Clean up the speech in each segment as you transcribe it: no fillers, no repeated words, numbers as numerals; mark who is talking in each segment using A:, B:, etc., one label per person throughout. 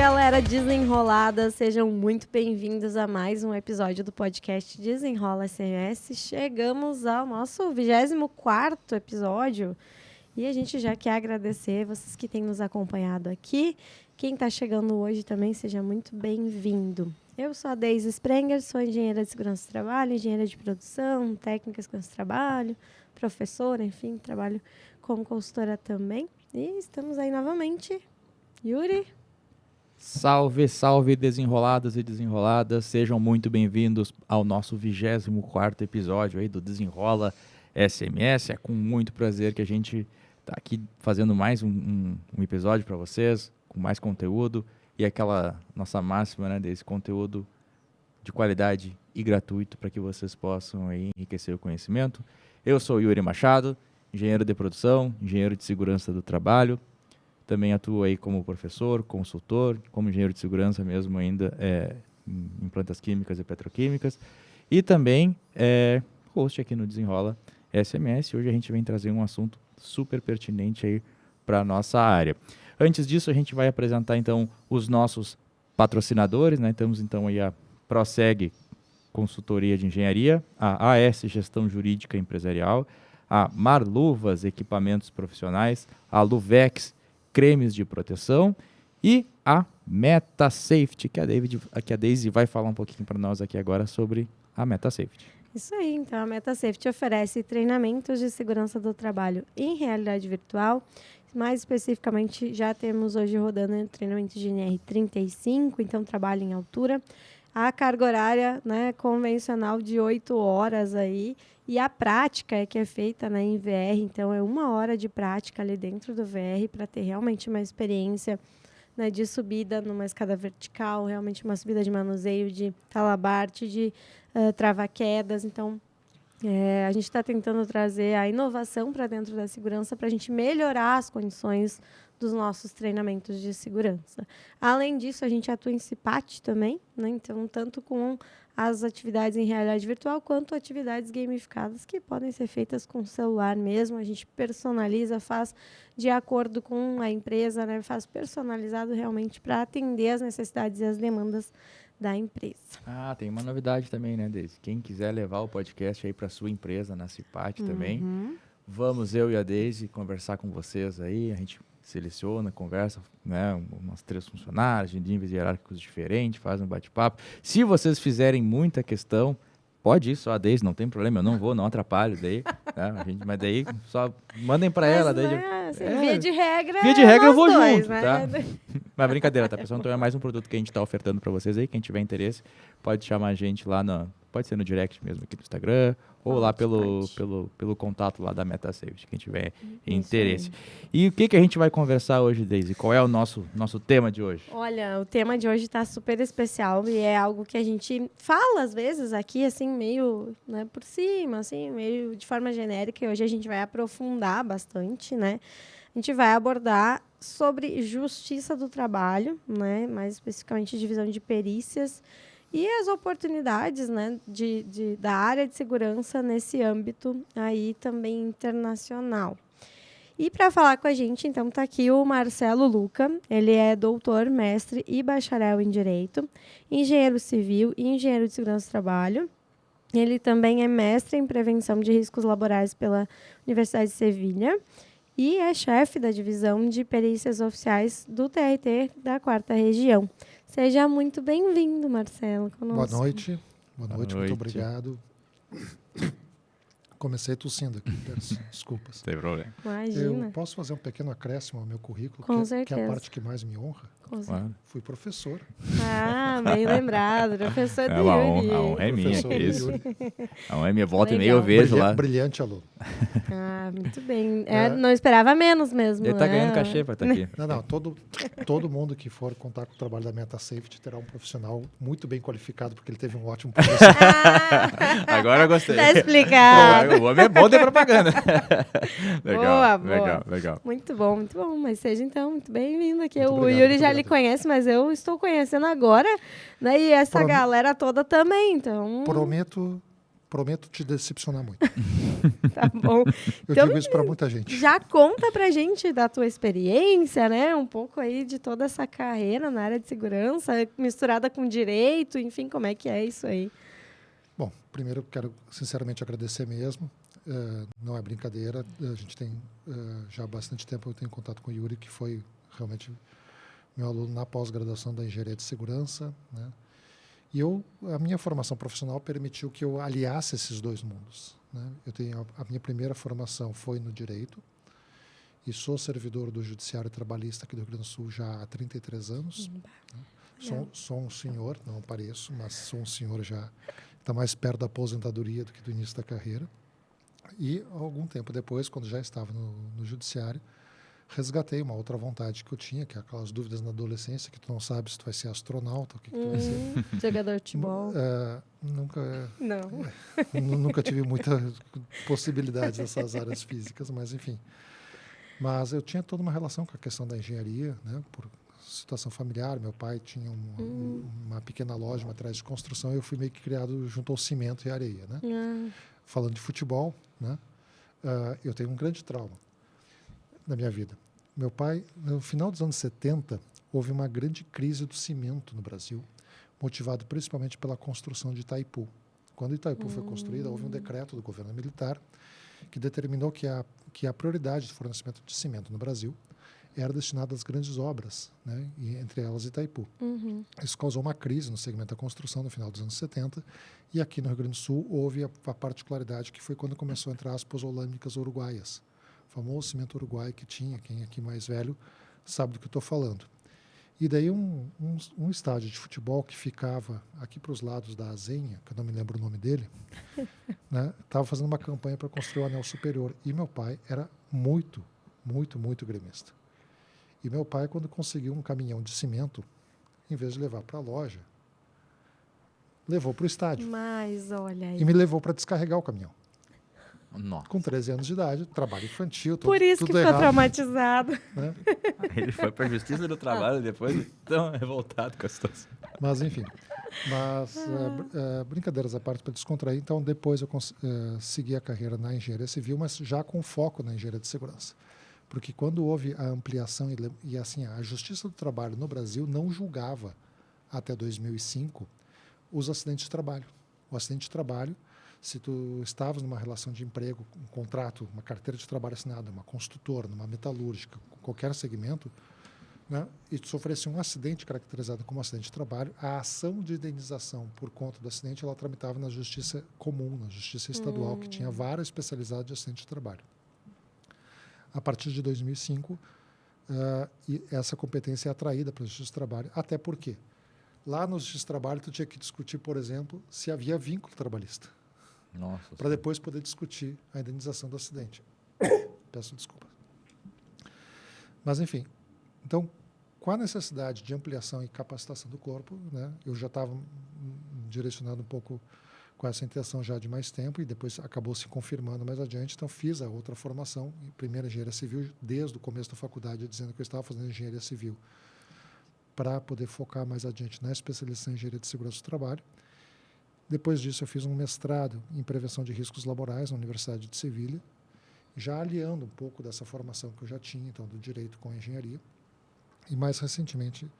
A: galera desenrolada, sejam muito bem-vindos a mais um episódio do podcast Desenrola SMS. Chegamos ao nosso 24º episódio e a gente já quer agradecer vocês que têm nos acompanhado aqui. Quem está chegando hoje também, seja muito bem-vindo. Eu sou a Deise Sprenger, sou engenheira de segurança do trabalho, engenheira de produção, técnica de segurança do trabalho, professora, enfim, trabalho como consultora também. E estamos aí novamente. Yuri?
B: Salve, salve, desenroladas e desenroladas. Sejam muito bem-vindos ao nosso 24º episódio aí do Desenrola SMS. É com muito prazer que a gente está aqui fazendo mais um episódio para vocês, com mais conteúdo e aquela nossa máxima, né, desse conteúdo de qualidade e gratuito para que vocês possam aí enriquecer o conhecimento. Eu sou o Yuri Machado, engenheiro de produção, engenheiro de segurança do trabalho. Também atuo aí como professor, consultor, como engenheiro de segurança mesmo ainda em plantas químicas e petroquímicas. E também host aqui no Desenrola SMS. Hoje a gente vem trazer um assunto super pertinente aí para a nossa área. Antes disso, a gente vai apresentar então os nossos patrocinadores, né? Temos então aí a Proseg Consultoria de Engenharia, a AS Gestão Jurídica Empresarial, a Marluvas Equipamentos Profissionais, a Luvex Cremes de Proteção e a MetaSafety, que a Deise vai falar um pouquinho para nós aqui agora sobre a MetaSafety.
A: Isso aí, então a MetaSafety oferece treinamentos de segurança do trabalho em realidade virtual. Mais especificamente, já temos hoje rodando treinamento de NR35, então trabalho em altura. A carga horária, né, convencional de 8 horas aí. E a prática é que é feita, né, em VR, então é 1 hora de prática ali dentro do VR para ter realmente uma experiência, né, de subida numa escada vertical, realmente uma subida de manuseio, de talabarte, de trava-quedas. Então, a gente está tentando trazer a inovação para dentro da segurança para a gente melhorar as condições dos nossos treinamentos de segurança. Além disso, a gente atua em CPAT também, né? Então, tanto com as atividades em realidade virtual, quanto atividades gamificadas, que podem ser feitas com o celular mesmo. A gente personaliza, faz de acordo com a empresa, né? Faz personalizado realmente para atender as necessidades e as demandas da empresa.
B: Ah, tem uma novidade também, né, Deise? Quem quiser levar o podcast aí para sua empresa na CPAT também, vamos eu e a Deise conversar com vocês aí, a gente seleciona, conversa, né, umas 3 funcionários de níveis hierárquicos diferentes, faz um bate-papo. Se vocês fizerem muita questão, pode ir só a Deise, não tem problema, eu não vou, não atrapalho daí, né, mas daí só mandem para ela. Daí,
A: via de regra
B: eu vou
A: dois,
B: junto,
A: né?
B: tá? Mas brincadeira, tá, pessoal? Então é mais um produto que a gente está ofertando para vocês aí, quem tiver interesse pode chamar a gente lá, pode ser no direct mesmo aqui do Instagram, ou lá pelo contato lá da MetaSafety, quem tiver interesse. E o que a gente vai conversar hoje, Deise? Qual é o nosso tema de hoje?
A: Olha, o tema de hoje está super especial e é algo que a gente fala às vezes aqui, assim, meio, né, por cima, assim, meio de forma genérica, e hoje a gente vai aprofundar bastante, né? A gente vai abordar sobre justiça do trabalho, né? Mais especificamente divisão de perícias, e as oportunidades, né, da área de segurança nesse âmbito aí também internacional. E para falar com a gente, então, está aqui o Marcelo Luca. Ele é doutor, mestre e bacharel em Direito, engenheiro civil e engenheiro de segurança do trabalho. Ele também é mestre em prevenção de riscos laborais pela Universidade de Sevilha e é chefe da divisão de perícias oficiais do TRT da 4ª Região. Seja muito bem-vindo, Marcelo, conosco.
C: Boa noite, muito obrigado. Comecei tossindo aqui, peço desculpas.
B: Sem problema.
A: Imagina.
C: Eu posso fazer um pequeno acréscimo ao meu currículo, que é a parte que mais me honra?
B: Claro.
C: Fui professor.
A: Ah, bem lembrado, professor do Yuri.
B: A honra é minha, isso. A honra é minha, volta e meia
A: Legal.
B: eu vejo lá.
C: Brilhante aluno.
A: Ah, muito bem. Não esperava menos mesmo.
B: Ele tá ganhando cachê para estar aqui.
C: Não, todo mundo que for contar com o trabalho da MetaSafety terá um profissional muito bem qualificado, porque ele teve um ótimo professor.
B: Agora eu gostei.
A: Tá explicado.
B: O homem é bom de propaganda.
A: Boa.
B: Legal.
A: Muito bom. Mas seja então muito bem-vindo aqui.
C: Muito
A: o
C: obrigado,
A: Yuri já
C: obrigado.
A: lhe conhece, mas eu estou conhecendo agora, né? E essa galera toda também, então...
C: Prometo prometo te decepcionar muito.
A: Tá bom.
C: Eu
A: Então,
C: digo isso para muita gente.
A: já conta pra gente da tua experiência, né? Um pouco aí de toda essa carreira na área de segurança, misturada com direito, enfim, como é que é isso aí?
C: Bom, primeiro quero sinceramente agradecer mesmo. Não é brincadeira. A gente tem já há bastante tempo eu tenho contato com o Yuri, que foi realmente meu aluno na pós-graduação da engenharia de segurança, né? E a minha formação profissional permitiu que eu aliasse esses dois mundos, né? Eu tenho a minha primeira formação foi no direito e sou servidor do Judiciário Trabalhista aqui do Rio Grande do Sul já há 33 anos. Né? Sou um senhor, não pareço, mas sou um senhor já está mais perto da aposentadoria do que do início da carreira. E algum tempo depois, quando já estava no Judiciário, resgatei uma outra vontade que eu tinha, que é aquelas dúvidas na adolescência, que tu não sabe se tu vai ser astronauta, o que tu vai ser.
A: Jogador de futebol.
C: Nunca tive muita possibilidade nessas áreas físicas, mas enfim. Mas eu tinha toda uma relação com a questão da engenharia, né? Por situação familiar, meu pai tinha uma pequena loja, uma atrás de construção, e eu fui meio que criado junto ao cimento e areia, né? Falando de futebol, né? Eu tenho um grande trauma na minha vida. Meu pai, no final dos anos 70, houve uma grande crise do cimento no Brasil, motivado principalmente pela construção de Itaipu. Quando Itaipu foi construída, houve um decreto do governo militar que determinou que a prioridade de fornecimento de cimento no Brasil era destinada às grandes obras, né? E entre elas Itaipu. Isso causou uma crise no segmento da construção no final dos anos 70, e aqui no Rio Grande do Sul houve a particularidade que foi quando começou a entrar as pozolâmicas uruguaias, o famoso cimento uruguaio que tinha, quem aqui mais velho sabe do que eu estou falando. E daí um estádio de futebol que ficava aqui para os lados da Azenha, que eu não me lembro o nome dele, né, estava fazendo uma campanha para construir o anel superior. E meu pai era muito, muito, muito gremista. E meu pai, quando conseguiu um caminhão de cimento, em vez de levar para a loja, levou para o estádio.
A: Mas olha aí.
C: E me levou para descarregar o caminhão.
B: Nossa.
C: Com 13 anos de idade, trabalho infantil,
A: Por isso
C: tudo
A: que ficou
C: errado,
A: traumatizado.
C: né?
B: Ele foi para a Justiça do Trabalho depois, tão revoltado com a situação.
C: Mas, enfim. Brincadeiras à parte para descontrair. Então, depois eu segui a carreira na engenharia civil, mas já com foco na engenharia de segurança. Porque quando houve a ampliação e assim, a Justiça do Trabalho no Brasil não julgava, até 2005, os acidentes de trabalho. O acidente de trabalho, se tu estavas numa relação de emprego, um contrato, uma carteira de trabalho assinada, uma construtora, numa metalúrgica, qualquer segmento, né, e tu sofresse um acidente caracterizado como acidente de trabalho, a ação de indenização por conta do acidente ela tramitava na justiça comum, na justiça estadual, que tinha vara especializada de acidente de trabalho. A partir de 2005, e essa competência é atraída para a justiça do trabalho, até porque lá no justiça do trabalho tu tinha que discutir, por exemplo, se havia vínculo trabalhista. Para depois poder discutir a indenização do acidente. Peço desculpa. Mas, enfim, então, com a necessidade de ampliação e capacitação do corpo, né, eu já estava direcionado um pouco com essa intenção já de mais tempo e depois acabou se confirmando mais adiante. Então, fiz a outra formação, primeira engenharia civil, desde o começo da faculdade, dizendo que eu estava fazendo engenharia civil para poder focar mais adiante na especialização em engenharia de segurança do trabalho. Depois disso, eu fiz um mestrado em prevenção de riscos laborais na Universidade de Sevilha, já aliando um pouco dessa formação que eu já tinha, então, do direito com a engenharia. E, mais recentemente,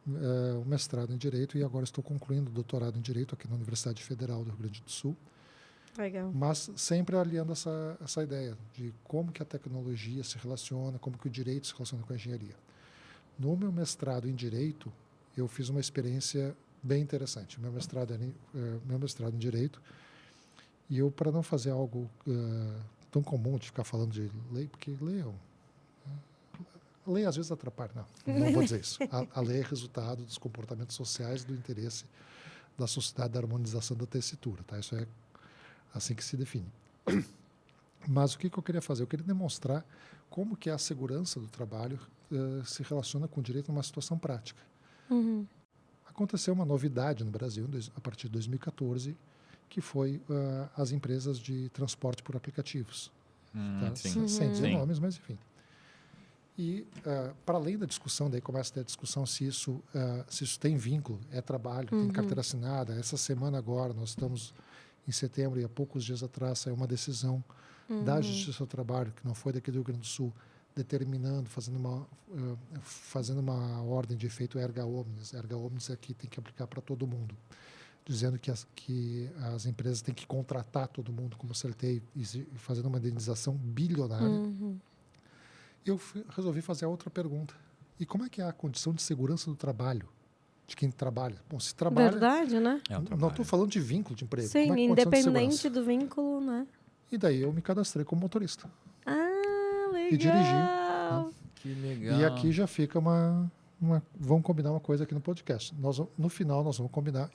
C: o mestrado em Direito, e agora estou concluindo o doutorado em Direito aqui na Universidade Federal do Rio Grande do Sul.
A: Legal.
C: Mas sempre aliando essa ideia de como que a tecnologia se relaciona, como que o direito se relaciona com a engenharia. No meu mestrado em Direito, eu fiz uma experiência bem interessante. Meu mestrado em Direito, e eu, para não fazer algo tão comum de ficar falando de lei, porque lei às vezes atrapalha, não vou dizer isso. A lei é resultado dos comportamentos sociais do interesse da sociedade, da harmonização da tessitura, tá? Isso é assim que se define. Mas o que eu queria fazer? Eu queria demonstrar como que a segurança do trabalho se relaciona com o direito numa situação prática. Aconteceu uma novidade no Brasil, a partir de 2014, que foi as empresas de transporte por aplicativos. Tá? Sem dizer nomes, mas enfim. E, para além da discussão, daí começa a ter a discussão se isso tem vínculo, é trabalho, tem carteira assinada. Essa semana agora nós estamos em setembro, e há poucos dias atrás saiu uma decisão da Justiça do Trabalho, que não foi daqui do Rio Grande do Sul, determinando, fazendo uma ordem de efeito erga omnes. Erga omnes aqui tem que aplicar para todo mundo, dizendo que as empresas têm que contratar todo mundo como CLT e fazendo uma indenização bilionária. Eu resolvi fazer a outra pergunta. E como é que é a condição de segurança do trabalho de quem trabalha? Bom, se trabalha...
A: Verdade, né?
C: Não estou falando de vínculo de emprego.
A: Sim,
C: como é que é a condição de
A: independente
C: segurança?
A: do vínculo, né?
C: E daí eu me cadastrei como motorista.
A: Ah, legal!
C: E dirigi. Né?
B: Que legal.
C: E aqui já fica vamos combinar uma coisa aqui no podcast. No final, nós vamos combinar.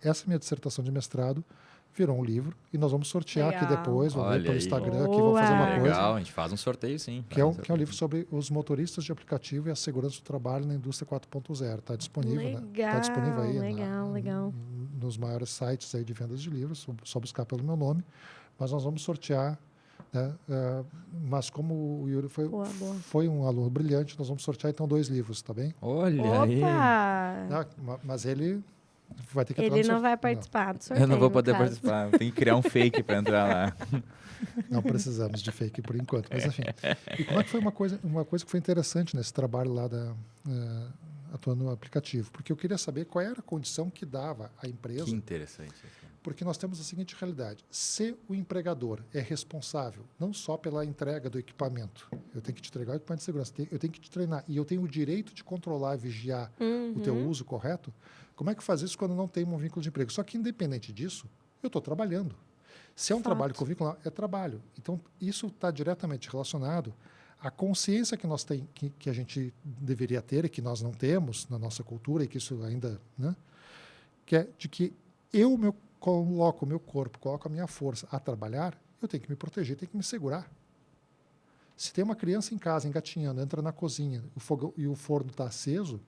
C: Essa minha dissertação de mestrado virou um livro e nós vamos sortear aqui
A: Legal.
C: depois. Vamos ver
B: Olha
C: pelo
B: aí.
C: Instagram aqui, vamos fazer uma
A: Boa.
C: coisa.
B: Legal, a gente faz um sorteio, sim.
C: Que é um livro sobre os motoristas de aplicativo e a segurança do trabalho na indústria 4.0. Está disponível,
A: Legal,
C: né? Está disponível aí
A: legal.
C: nos maiores sites aí de vendas de livros, só buscar pelo meu nome. Mas nós vamos sortear, né? Mas como o Yuri foi um aluno brilhante, nós vamos sortear então 2 livros, tá bem?
B: Olha aí.
A: Opa!
C: Mas ele vai ter que entrar
A: Ele
C: no
A: não vai
C: sorteio.
A: participar do sorteio,
B: Eu não vou
A: no
B: poder
A: caso.
B: participar. Tem que criar um fake para entrar lá.
C: Não precisamos de fake por enquanto, mas enfim. E como é que foi uma coisa que foi interessante nesse trabalho lá atuando no aplicativo? Porque eu queria saber qual era a condição que dava à empresa.
B: Que interessante.
C: Porque nós temos a seguinte realidade: se o empregador é responsável não só pela entrega do equipamento, eu tenho que te entregar o equipamento de segurança, eu tenho que te treinar, e eu tenho o direito de controlar e vigiar o teu uso correto, como é que faz isso quando não tem um vínculo de emprego? Só que, independente disso, eu estou trabalhando. Se é um trabalho com vínculo, é trabalho. Então, isso está diretamente relacionado à consciência que nós tem, que a gente deveria ter e que nós não temos na nossa cultura, e que isso ainda... Né, que é de que coloco o meu corpo, coloco a minha força a trabalhar, eu tenho que me proteger, tenho que me segurar. Se tem uma criança em casa engatinhando, entra na cozinha e o forno está aceso,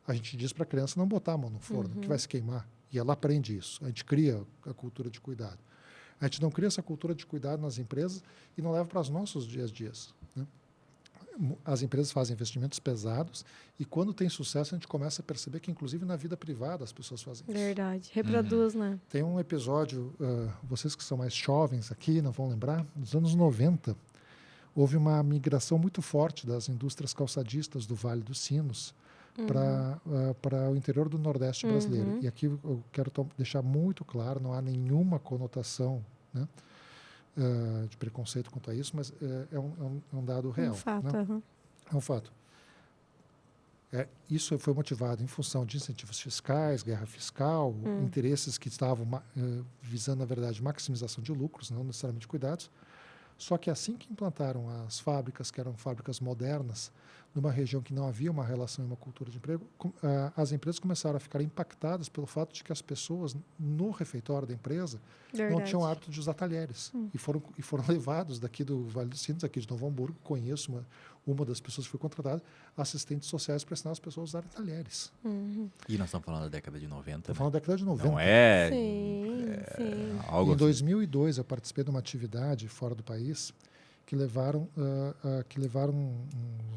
C: a gente diz para a criança não botar a mão no forno, que vai se queimar. E ela aprende isso. A gente cria a cultura de cuidado. A gente não cria essa cultura de cuidado nas empresas e não leva para os nossos dias a dias. Né? As empresas fazem investimentos pesados e quando tem sucesso a gente começa a perceber que inclusive na vida privada as pessoas fazem isso.
A: Verdade. Reproduz, né?
C: Tem um episódio, vocês que são mais jovens aqui não vão lembrar, nos anos 90 houve uma migração muito forte das indústrias calçadistas do Vale dos Sinos para o interior do Nordeste brasileiro. E aqui eu quero deixar muito claro, não há nenhuma conotação, né, de preconceito quanto a isso, mas é um dado real.
A: Um fato,
C: né? É um fato. Isso foi motivado em função de incentivos fiscais, guerra fiscal, interesses que estavam visando, na verdade, maximização de lucros, não necessariamente cuidados. Só que assim que implantaram as fábricas, que eram fábricas modernas, numa região que não havia uma relação e uma cultura de emprego, as empresas começaram a ficar impactadas pelo fato de que as pessoas no refeitório da empresa não tinham hábito de usar talheres. E foram levados daqui do Vale dos Sinos, aqui de Novo Hamburgo, conheço uma das pessoas que foi contratada, assistentes sociais para ensinar as pessoas a usarem talheres.
B: E nós estamos falando da década de 90,
C: Estou falando da década de 90.
B: Não é...
A: Sim.
B: Algo
C: Em 2002, eu participei de uma atividade fora do país que levaram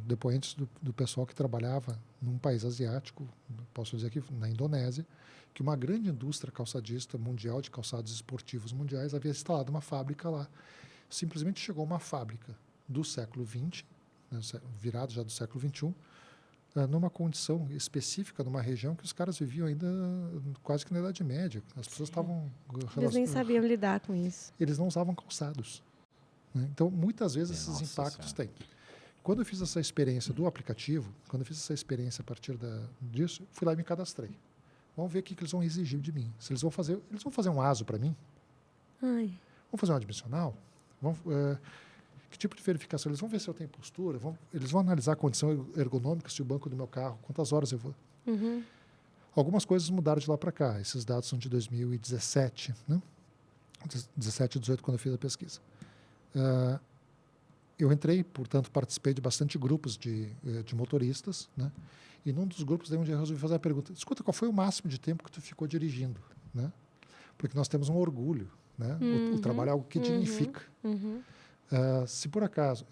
C: depoentes do pessoal que trabalhava num país asiático, posso dizer aqui, na Indonésia, que uma grande indústria calçadista mundial, de calçados esportivos mundiais, havia instalado uma fábrica lá. Simplesmente chegou uma fábrica do século XX, né, virado já do século XXI, numa condição específica, numa região que os caras viviam ainda quase que na Idade Média. As pessoas estavam...
A: Eles nem sabiam lidar com isso.
C: Eles não usavam calçados. Né? Então, muitas vezes, esses impactos têm. Quando eu fiz essa experiência do aplicativo, quando eu fiz essa experiência a partir disso, fui lá e me cadastrei. Vamos ver o que eles vão exigir de mim. Se eles vão fazer um ASO para mim?
A: Ai.
C: Vão fazer um admissional? Que tipo de verificação? Eles vão ver se eu tenho postura? Eles vão analisar a condição ergonômica, se o banco do meu carro, quantas horas eu vou. Algumas coisas mudaram de lá para cá. Esses dados são de 2017, né? 17 e 18, quando eu fiz a pesquisa. Eu entrei, portanto, participei de bastante grupos de motoristas, né? E num dos grupos, daí um dia eu resolvi fazer a pergunta: escuta, qual foi o máximo de tempo que tu ficou dirigindo? Né? Porque nós temos um orgulho, né? O trabalho é algo que dignifica. Se por acaso,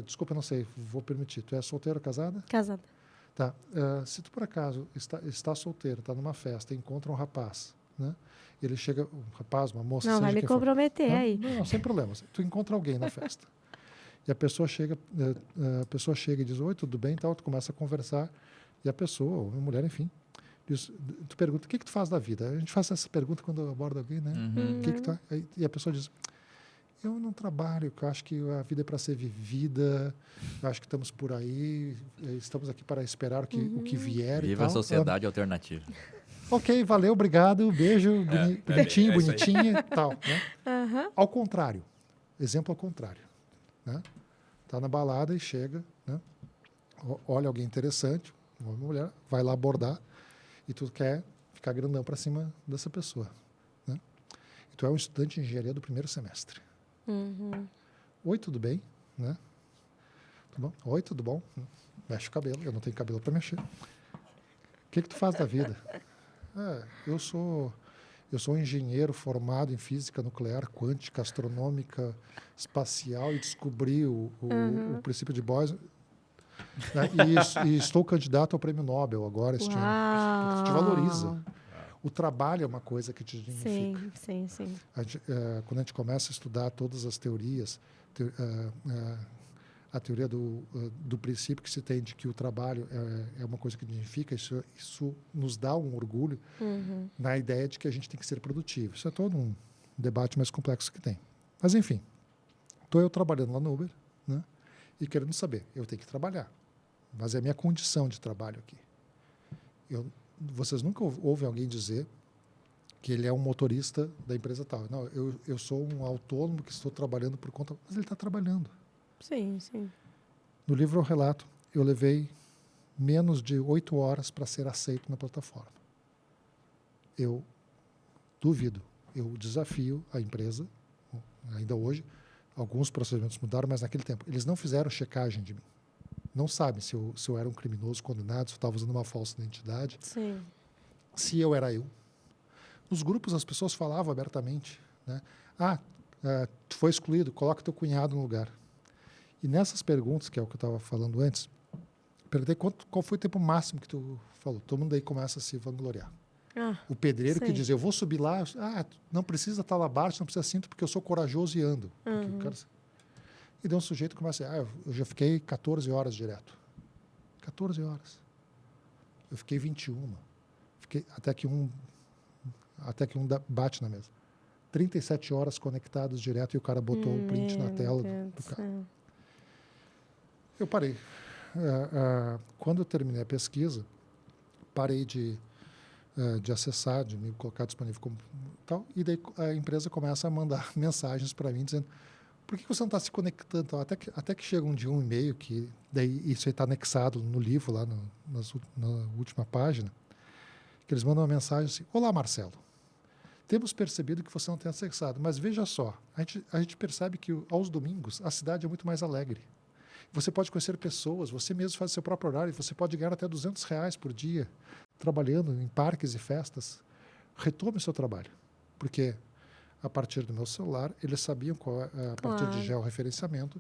C: desculpa, eu não sei, vou permitir, tu é solteira ou casada?
A: Casada.
C: Tá. Se tu por acaso está solteiro, está numa festa, encontra um rapaz, né? Ele chega, um rapaz, uma moça...
A: Não,
C: seja
A: vai me
C: quem for.
A: comprometer aí.
C: Não, sem problema. Tu encontra alguém na festa. E a pessoa chega e diz, oi, tudo bem? Tal, tu começa a conversar. E a pessoa, ou a mulher, enfim, diz, tu pergunta, o que tu faz da vida? A gente faz essa pergunta quando aborda alguém, né? O que tu... E a pessoa diz, eu não trabalho, eu acho que a vida é para ser vivida, eu acho que estamos por aí, estamos aqui para esperar o que vier.
D: Viva
C: e tal.
D: a sociedade alternativa.
C: Ok, valeu, obrigado, beijo, bonitinho, bonitinha e tal. Né? Ao contrário, exemplo ao contrário. Né? Tá na balada e chega, né? Olha alguém interessante, uma mulher, vai lá abordar e tu quer ficar grandão para cima dessa pessoa. Né? E tu é um estudante de engenharia do primeiro semestre. Oi, tudo bem? Né? Tudo bom? Oi, tudo bom? Mexe o cabelo, eu não tenho cabelo para mexer. O que tu faz da vida? Eu sou um engenheiro formado em física nuclear, quântica, astronômica, espacial e descobri o princípio de Bohr. Né? E estou candidato ao Prêmio Nobel agora este ano. Porque te valoriza. O trabalho é uma coisa que te dignifica.
A: Sim.
C: Quando a gente começa a estudar todas as teorias, a teoria do princípio que se tem de que o trabalho é uma coisa que dignifica, isso nos dá um orgulho na ideia de que a gente tem que ser produtivo. Isso é todo um debate mais complexo que tem. Mas, enfim, estou eu trabalhando lá no Uber, né, e querendo saber, eu tenho que trabalhar, mas é a minha condição de trabalho aqui. Vocês nunca ouvem alguém dizer que ele é um motorista da empresa tal. Não, eu sou um autônomo que estou trabalhando por conta... Mas ele está trabalhando.
A: Sim.
C: No livro eu relato, eu levei menos de 8 horas para ser aceito na plataforma. Eu duvido, eu desafio a empresa, ainda hoje, alguns procedimentos mudaram, mas naquele tempo, eles não fizeram checagem de mim. Não sabem se eu era um criminoso condenado, se eu estava usando uma falsa identidade, se eu era eu. Nos grupos as pessoas falavam abertamente, né? Tu foi excluído, coloca teu cunhado no lugar. E nessas perguntas, que é o que eu estava falando antes, perguntei qual foi o tempo máximo que tu falou. Todo mundo aí começa a se vangloriar. O pedreiro que diz, eu vou subir lá, não precisa estar lá abaixo, não precisa cinto, porque eu sou corajoso e ando. E daí um sujeito começa a dizer, eu já fiquei 14 horas direto. 14 horas. Eu fiquei 21. Até que um bate na mesa. 37 horas conectados direto e o cara botou o print na tela do carro. Eu parei. Quando eu terminei a pesquisa, parei de acessar, de me colocar disponível como tal, e daí a empresa começa a mandar mensagens para mim dizendo, por que você não está se conectando? Até que chega um dia um e-mail, que daí isso aí está anexado no livro, lá na última página, que eles mandam uma mensagem assim, olá, Marcelo. Temos percebido que você não tem acessado, mas veja só, a gente percebe que aos domingos a cidade é muito mais alegre. Você pode conhecer pessoas, você mesmo faz seu próprio horário, você pode ganhar até R$200 por dia trabalhando em parques e festas. Retome o seu trabalho, porque a partir do meu celular, eles sabiam a partir de georreferenciamento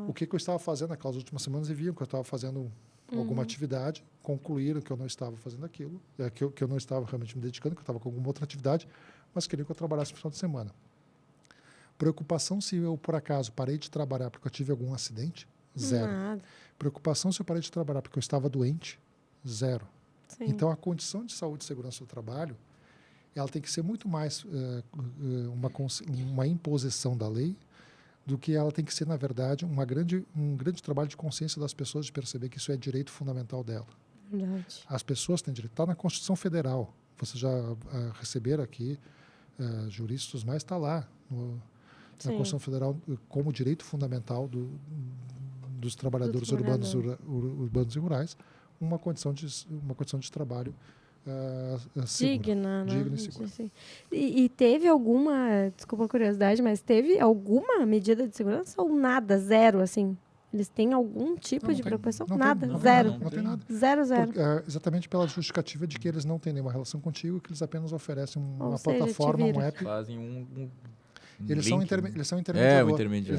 C: o que eu estava fazendo naquelas últimas semanas e viam que eu estava fazendo alguma atividade, concluíram que eu não estava fazendo aquilo, que eu não estava realmente me dedicando, que eu estava com alguma outra atividade, mas queriam que eu trabalhasse no final de semana. Preocupação se eu, por acaso, parei de trabalhar porque eu tive algum acidente? Zero.
A: Nada.
C: Preocupação se eu parei de trabalhar porque eu estava doente? Zero.
A: Sim.
C: Então, a condição de saúde e segurança do trabalho, ela tem que ser muito mais uma imposição da lei do que ela tem que ser, na verdade, um grande trabalho de consciência das pessoas de perceber que isso é direito fundamental dela.
A: Verdade.
C: As pessoas têm direito. Está na Constituição Federal. Vocês já receberam aqui, juristas, mas está lá na Constituição Federal como direito fundamental dos trabalhadores urbanos e rurais, uma condição de trabalho
A: digna,
C: digna e segura.
A: E teve alguma, desculpa a curiosidade, mas teve alguma medida de segurança ou nada, zero, assim? Eles têm algum tipo de preocupação? Nada, zero.
C: Não tem nada.
A: Zero.
C: Exatamente pela justificativa de que eles não têm nenhuma relação contigo, que eles apenas oferecem uma
A: seja,
C: plataforma, um app.
D: Fazem
C: Eles são intermediadores. Eles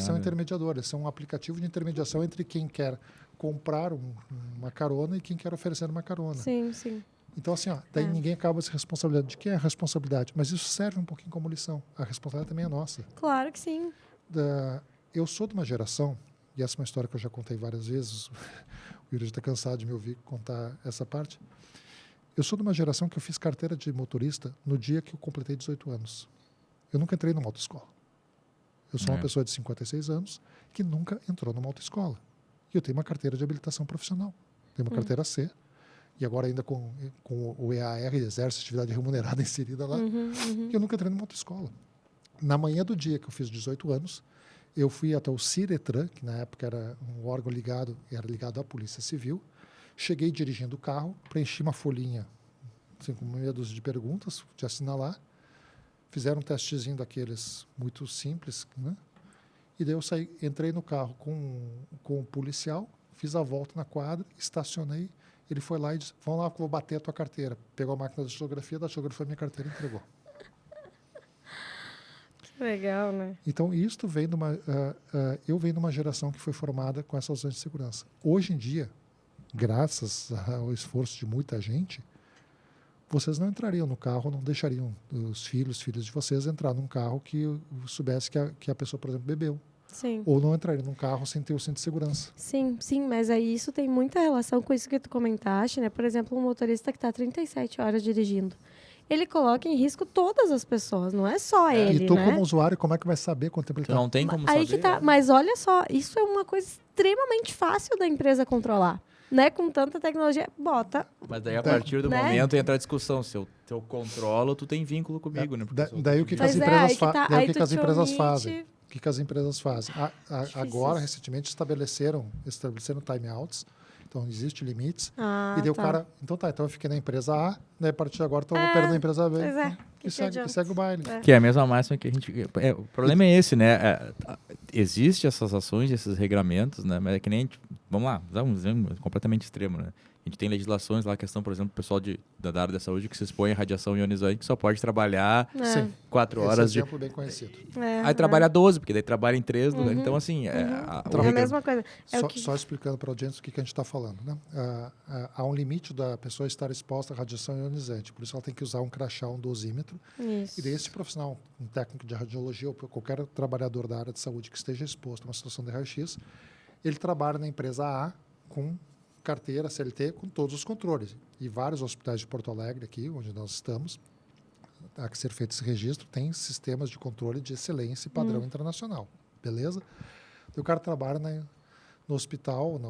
C: são intermediadores. Eles são um aplicativo de intermediação entre quem quer comprar uma carona e quem quer oferecer uma carona.
A: Sim.
C: Então, assim, daí ninguém acaba se responsabilizando. De quem é a responsabilidade? Mas isso serve um pouquinho como lição. A responsabilidade também é nossa.
A: Claro que sim.
C: Eu sou de uma geração, e essa é uma história que eu já contei várias vezes, o Yuri está cansado de me ouvir contar essa parte. Eu sou de uma geração que eu fiz carteira de motorista no dia que eu completei 18 anos. Eu nunca entrei numa autoescola. Eu sou uma pessoa de 56 anos que nunca entrou numa autoescola. E eu tenho uma carteira de habilitação profissional. Tenho uma carteira C. E agora ainda com o EAR, Exército de Atividade Remunerada, inserida lá. E eu nunca entrei numa autoescola. Na manhã do dia que eu fiz 18 anos, eu fui até o Ciretran, que na época era um órgão ligado à Polícia Civil. Cheguei dirigindo o carro, preenchi uma folhinha assim, com meia dúzia de perguntas, de assinalar. Fizeram um testezinho daqueles muito simples, né? E daí eu entrei no carro com o policial, fiz a volta na quadra, estacionei. Ele foi lá e disse, vamos lá que eu vou bater a tua carteira. Pegou a máquina da datilografia minha carteira e entregou.
A: Que legal, né?
C: Então, isto vem eu venho de uma geração que foi formada com essas ações de segurança. Hoje em dia, graças ao esforço de muita gente, vocês não entrariam no carro, não deixariam os filhos de vocês entrar num carro que soubesse que a pessoa, por exemplo, bebeu.
A: Sim.
C: Ou não entraria num carro sem ter o cinto de segurança.
A: Sim, mas aí isso tem muita relação com isso que tu comentaste, né? Por exemplo, um motorista que está 37 horas dirigindo. Ele coloca em risco todas as pessoas, não é só ele,
C: E tu,
A: né?
C: como usuário, como é que vai saber quanto tempo ele está?
B: Não tem como
A: Aí
B: saber.
A: que tá. Mas olha só, isso é uma coisa extremamente fácil da empresa controlar. Né? Com tanta tecnologia, bota.
B: Mas daí, a partir do
A: né?
B: momento, entra a discussão. Se eu controlo, tu tem vínculo comigo, né?
C: Daí o que as empresas fazem? O que as empresas fazem? Agora, recentemente, estabeleceram timeouts. Então, existem limites. E daí o cara... Então eu fiquei na empresa A, daí a partir de agora estou operando na empresa B.
A: Pois é.
C: E segue o baile.
B: Que é a mesma máxima que a gente... o problema é esse, né? Existem essas ações, esses regramentos, né? Mas é que nem... Vamos lá, vamos completamente extremo, né? A gente tem legislações lá, questão, por exemplo, do pessoal da área da saúde que se expõe à radiação ionizante, que só pode trabalhar 4 horas
C: Esse exemplo bem conhecido.
B: Aí trabalha 12, porque daí trabalha em 3 lugares. Então, assim...
A: É a mesma coisa.
C: Só explicando para a audiência o que a gente está falando. Né? Há um limite da pessoa estar exposta à radiação ionizante. Por isso, ela tem que usar um crachá, um dosímetro.
A: Isso.
C: E daí, esse profissional, um técnico de radiologia ou qualquer trabalhador da área de saúde que esteja exposto a uma situação de raio-x, ele trabalha na empresa A com carteira CLT com todos os controles. E vários hospitais de Porto Alegre, aqui, onde nós estamos, há que ser feito esse registro, tem sistemas de controle de excelência e padrão internacional. Beleza? Então, o cara trabalha no hospital,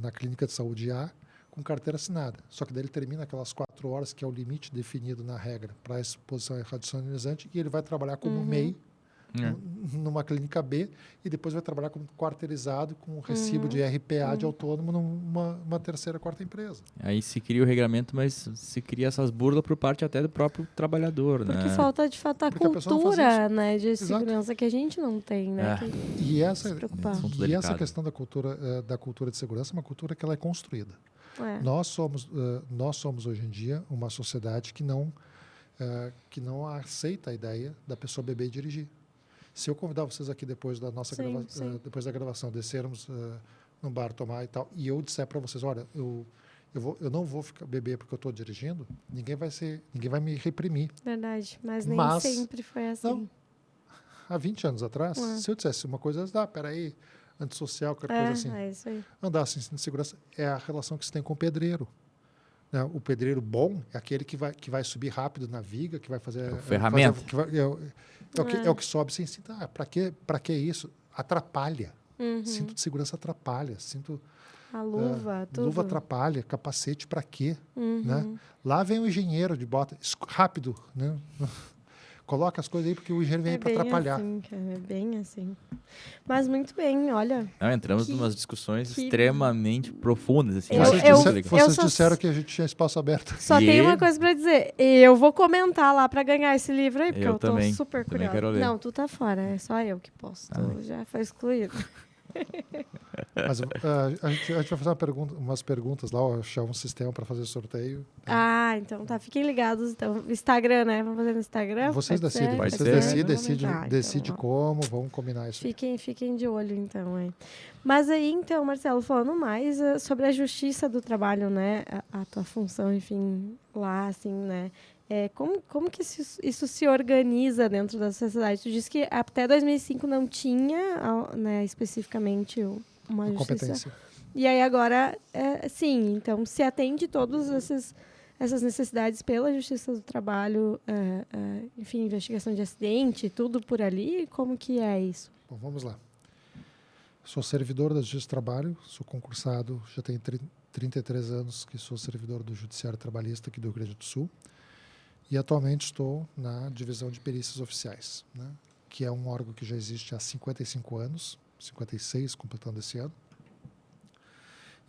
C: na clínica de saúde A, com carteira assinada. Só que daí ele termina aquelas 4 horas, que é o limite definido na regra para a exposição à radiação ionizante, e ele vai trabalhar como MEI, numa clínica B, e depois vai trabalhar como quarteirizado com um recibo de RPA de autônomo numa terceira, quarta empresa.
B: Aí se cria o regulamento, mas se cria essas burlas por parte até do próprio trabalhador,
A: Porque
B: né?
A: falta, de fato, a cultura, né, de segurança que a gente não tem, né?
C: E essa
B: questão
C: da cultura de segurança é uma cultura que ela é construída. Nós somos hoje em dia uma sociedade que não aceita a ideia da pessoa beber e dirigir. Se eu convidar vocês aqui depois da nossa depois da gravação, descermos num bar tomar e tal, e eu disser para vocês, olha, eu não vou beber porque eu estou dirigindo, ninguém vai me reprimir.
A: Verdade, mas nem sempre foi assim.
C: Não, há 20 anos atrás, se eu dissesse uma coisa, peraí, antissocial, qualquer coisa assim,
A: isso aí.
C: andar assim, sem segurança, é a relação que se tem com o pedreiro. Né? O pedreiro bom é aquele que vai subir rápido na viga, que vai fazer...
B: ferramenta.
C: É o que sobe sem cinto. Para que isso? Atrapalha. Cinto de segurança atrapalha.
A: A luva, tudo.
C: Luva atrapalha. Capacete para quê? Né? Lá vem o engenheiro de bota. Rápido. Né? Coloca as coisas aí porque o engenheiro vem para atrapalhar.
A: Assim, cara, é bem assim. Mas muito bem, olha.
B: Entramos em umas discussões extremamente profundas. Assim,
C: vocês disseram que a gente tinha espaço aberto.
A: Só tenho uma coisa para dizer. Eu vou comentar lá para ganhar esse livro aí, porque eu tô super curiosa. Não, tu tá fora. É só eu que posso. Tu já foi excluído.
C: Mas a gente vai fazer umas perguntas lá, achar um sistema para fazer sorteio.
A: Ah, então tá. Fiquem ligados. Então, Instagram, né? Vamos fazer no Instagram?
C: Vocês
A: Pode
C: decidem,
A: ser?
B: Pode
C: vocês
B: ser.
C: decidem
A: Então, ó.
C: como, vamos combinar isso.
A: Fiquem de olho, então. Mas aí, então, Marcelo, falando mais sobre a justiça do trabalho, né? A tua função, enfim, lá, assim, né? Como que isso se organiza dentro da sociedade? Tu disse que até 2005 não tinha, né, especificamente uma justiça.
C: Competência.
A: E aí agora, sim, então se atende todas essas necessidades pela Justiça do Trabalho, enfim, investigação de acidente, tudo por ali? Como que é isso?
C: Bom, vamos lá. Sou servidor da Justiça do Trabalho, sou concursado, já tenho 33 anos que sou servidor do Judiciário Trabalhista aqui do Rio Grande do Sul. E atualmente estou na divisão de perícias oficiais, né, que é um órgão que já existe há 55 anos, 56 completando esse ano,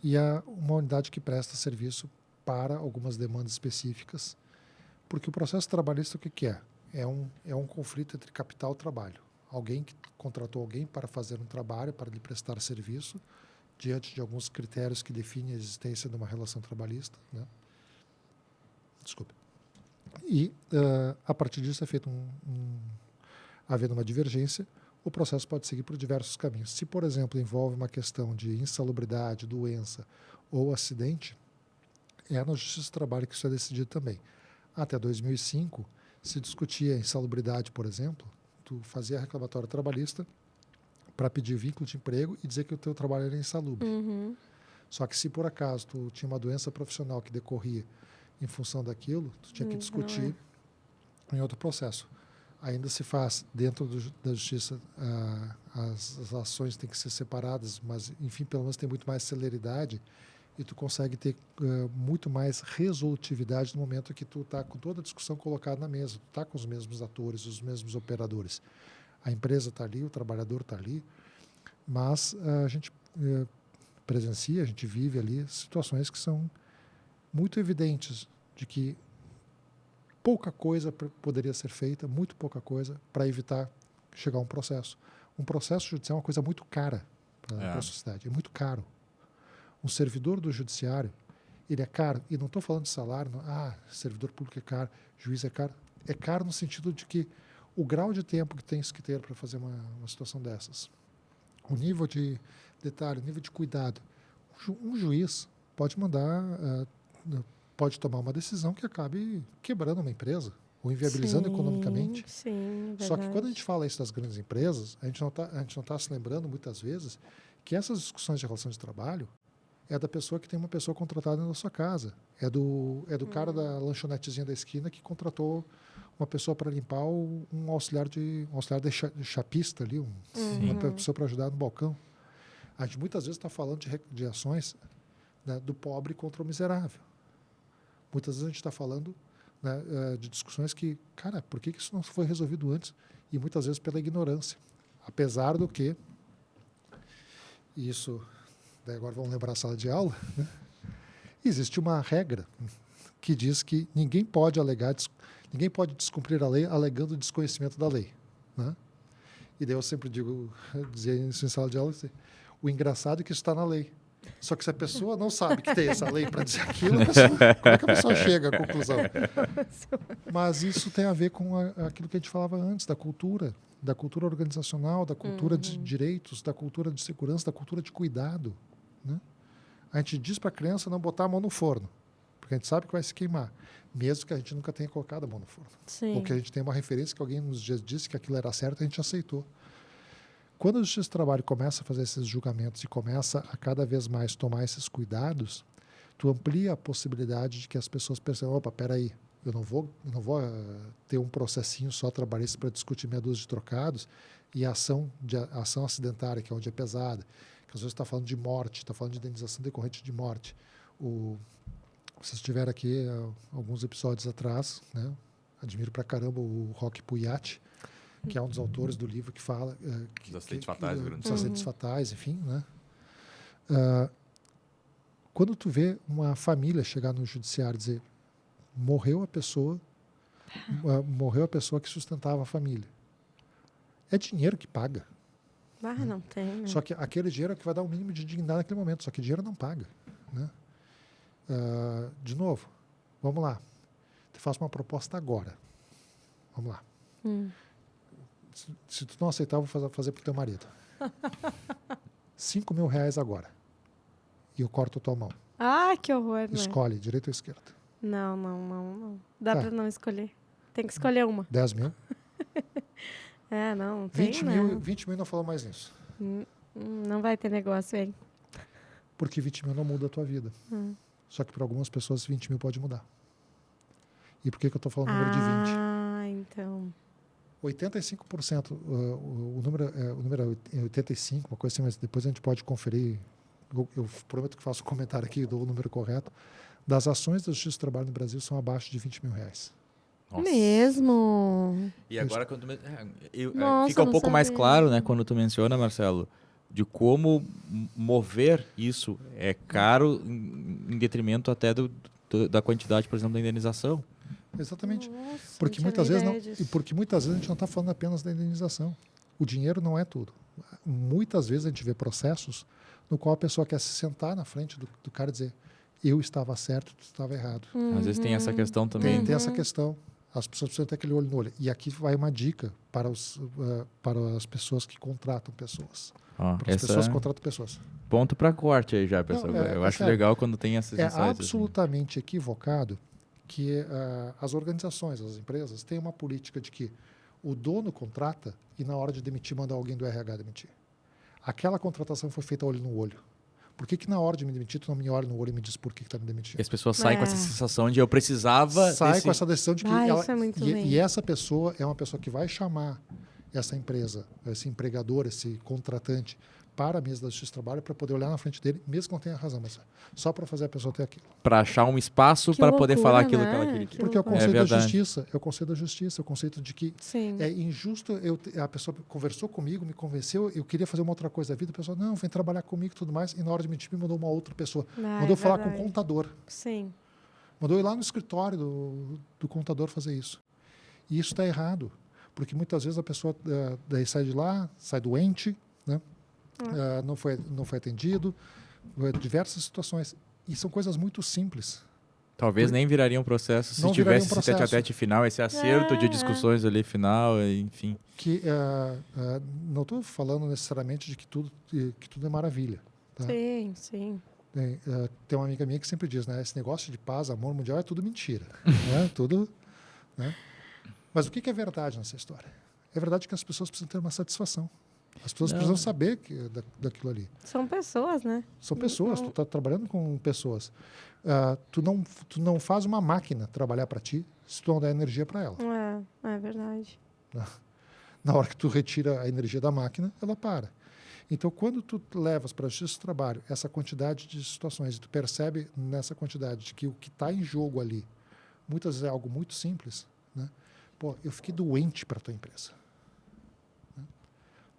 C: e é uma unidade que presta serviço para algumas demandas específicas, porque o processo trabalhista o que é? É um conflito entre capital e trabalho. Alguém que contratou alguém para fazer um trabalho, para lhe prestar serviço, diante de alguns critérios que definem a existência de uma relação trabalhista, né? Desculpe. E, a partir disso, é feito havendo uma divergência, o processo pode seguir por diversos caminhos. Se, por exemplo, envolve uma questão de insalubridade, doença ou acidente, é na Justiça do Trabalho que isso é decidido também. Até 2005, se discutia insalubridade, por exemplo, tu fazia reclamatório trabalhista para pedir vínculo de emprego e dizer que o teu trabalho era insalubre.
A: Uhum.
C: Só que se por acaso tu tinha uma doença profissional que decorria em função daquilo, tu tinha que discutir em outro processo. Ainda se faz dentro da justiça, as ações têm que ser separadas, mas, enfim, pelo menos tem muito mais celeridade e tu consegue ter muito mais resolutividade no momento que tu está com toda a discussão colocada na mesa, tu está com os mesmos atores, os mesmos operadores. A empresa está ali, o trabalhador está ali, mas a gente presencia, a gente vive ali situações que são muito evidentes de que pouca coisa poderia ser feita, muito pouca coisa, para evitar chegar a um processo. Um processo judicial é uma coisa muito cara para a sociedade, é muito caro. Um servidor do judiciário, ele é caro, e não estou falando de salário, servidor público é caro, juiz é caro. É caro no sentido de que o grau de tempo que tens que ter para fazer uma situação dessas, o nível de detalhe, o nível de cuidado. Um juiz pode pode tomar uma decisão que acabe quebrando uma empresa ou inviabilizando economicamente.
A: Sim,
C: Só que quando a gente fala isso das grandes empresas, a gente não está se lembrando muitas vezes que essas discussões de relação de trabalho é da pessoa que tem uma pessoa contratada na sua casa. É do cara da lanchonetezinha da esquina que contratou uma pessoa para limpar um auxiliar de chapista ali, uma pessoa para ajudar no balcão. A gente muitas vezes está falando de ações, né, do pobre contra o miserável. Muitas vezes a gente está falando, né, de discussões que, cara, por que isso não foi resolvido antes? E muitas vezes pela ignorância. Apesar do que, isso, daí agora vamos lembrar a sala de aula, né? Existe uma regra que diz que ninguém pode descumprir a lei alegando desconhecimento da lei, né? E daí eu sempre dizia isso em sala de aula, assim, o engraçado é que isso está na lei. Só que se a pessoa não sabe que tem essa lei para dizer aquilo, como é que a pessoa chega à conclusão? Mas isso tem a ver com aquilo que a gente falava antes, da cultura organizacional, da cultura de direitos, da cultura de segurança, da cultura de cuidado, né? A gente diz para a criança não botar a mão no forno, porque a gente sabe que vai se queimar, mesmo que a gente nunca tenha colocado a mão no forno.
A: Sim.
C: Ou que a gente tenha uma referência que alguém nos disse que aquilo era certo, a gente aceitou. Quando a Justiça do Trabalho começa a fazer esses julgamentos e começa a cada vez mais tomar esses cuidados, tu amplia a possibilidade de que as pessoas percebam, opa, peraí, eu não vou ter um processinho só trabalhista para discutir meia dúzia de trocados e a ação acidentária, que é onde é pesada, que às vezes está falando de morte, está falando de indenização decorrente de morte. Vocês tiveram aqui alguns episódios atrás, né? Admiro pra caramba o Roque Puyat, que é um dos autores do livro que fala
B: dos acidentes fatais,
C: dos acidentes fatais, enfim, né? Quando tu vê uma família chegar no judiciário e dizer morreu a pessoa que sustentava a família, é dinheiro que paga.
A: Não tem, né?
C: Só que aquele dinheiro é que vai dar o mínimo de dignidade naquele momento, só que dinheiro não paga. Né? De novo, vamos lá. Te faço uma proposta agora. Vamos lá. Se tu não aceitar, eu vou fazer para o teu marido. R$5.000 agora. E eu corto a tua mão.
A: Que horror, né?
C: Escolhe, direita ou esquerda?
A: Não. Dá para não escolher. Tem que escolher uma.
C: 10 mil?
A: Não tem,
C: 20 mil não falou mais nisso.
A: Não vai ter negócio aí.
C: Porque 20 mil não muda a tua vida. Só que para algumas pessoas 20 mil pode mudar. E por que eu estou falando o número de 20?
A: Então.
C: 85%, o número é 85, uma coisa assim, mas depois a gente pode conferir. Eu prometo que faço um comentário aqui do número correto. Das ações da Justiça do Trabalho no Brasil são abaixo de R$20 mil.
B: Nossa.
A: Mesmo?
B: E agora quando
A: Nossa,
B: fica um pouco mais
A: sabia.
B: claro, né, quando tu menciona, Marcelo, de como mover isso é caro em detrimento até da quantidade, por exemplo, da indenização.
C: Exatamente.
A: Nossa,
C: Porque
A: não tinha
C: muitas vezes
A: ideia disso.
C: porque muitas vezes a gente não está falando apenas da indenização. O dinheiro não é tudo. Muitas vezes a gente vê processos no qual a pessoa quer se sentar na frente do cara e dizer: eu estava certo, tu estava errado.
B: Às vezes tem essa questão também.
C: Tem essa questão. As pessoas precisam ter aquele olho no olho. E aqui vai uma dica para as pessoas que contratam pessoas. Para as pessoas que contratam pessoas.
B: Ponto para corte aí já, pessoal.
C: Não,
B: Eu acho legal quando tem essas
C: É
B: insights,
C: absolutamente equivocado que as organizações, as empresas, têm uma política de que o dono contrata e na hora de demitir manda alguém do RH demitir. Aquela contratação foi feita olho no olho. Por que na hora de me demitir tu não me olha no olho e me diz por que tá me demitindo?
B: E as pessoas saem com essa sensação de eu precisava...
C: Sai com essa decisão de que
A: isso é muito ruim.
C: e essa pessoa é uma pessoa que vai chamar essa empresa, esse empregador, esse contratante para a mesa da Justiça do Trabalho para poder olhar na frente dele, mesmo que não tenha razão, mas só para fazer a pessoa ter aquilo.
B: Para achar um espaço para poder falar aquilo que ela queria.
C: Porque é o conceito da justiça, é o conceito da justiça, é o conceito de que é injusto, a pessoa conversou comigo, me convenceu, eu queria fazer uma outra coisa da vida, a pessoa, não, vem trabalhar comigo e tudo mais, e na hora de mentir me mandou uma outra pessoa. Mandou falar com o contador.
A: Sim.
C: Mandou ir lá no escritório do contador fazer isso. E isso está errado, porque muitas vezes a pessoa daí sai de lá, sai doente, né? Não foi atendido, diversas situações. E são coisas muito simples.
B: Talvez nem viraria um processo se tivesse esse tete-a-tete final, esse acerto de discussões ali final, enfim.
C: Não estou falando necessariamente de que tudo é maravilha. Tá?
A: Sim.
C: Tem uma amiga minha que sempre diz, né? Esse negócio de paz, amor mundial é tudo mentira. Né? Tudo, né? Mas o que é verdade nessa história? É verdade que as pessoas precisam ter uma satisfação. As pessoas precisam saber daquilo ali.
A: São pessoas, né?
C: São pessoas. Tu está trabalhando com pessoas. Tu não faz uma máquina trabalhar para ti se tu não der energia para ela.
A: É verdade.
C: Na hora que tu retira a energia da máquina, ela para. Então, quando tu levas para a Justiça do Trabalho essa quantidade de situações e tu percebe nessa quantidade de que o que está em jogo ali muitas vezes é algo muito simples, né? Pô, eu fiquei doente para a tua empresa.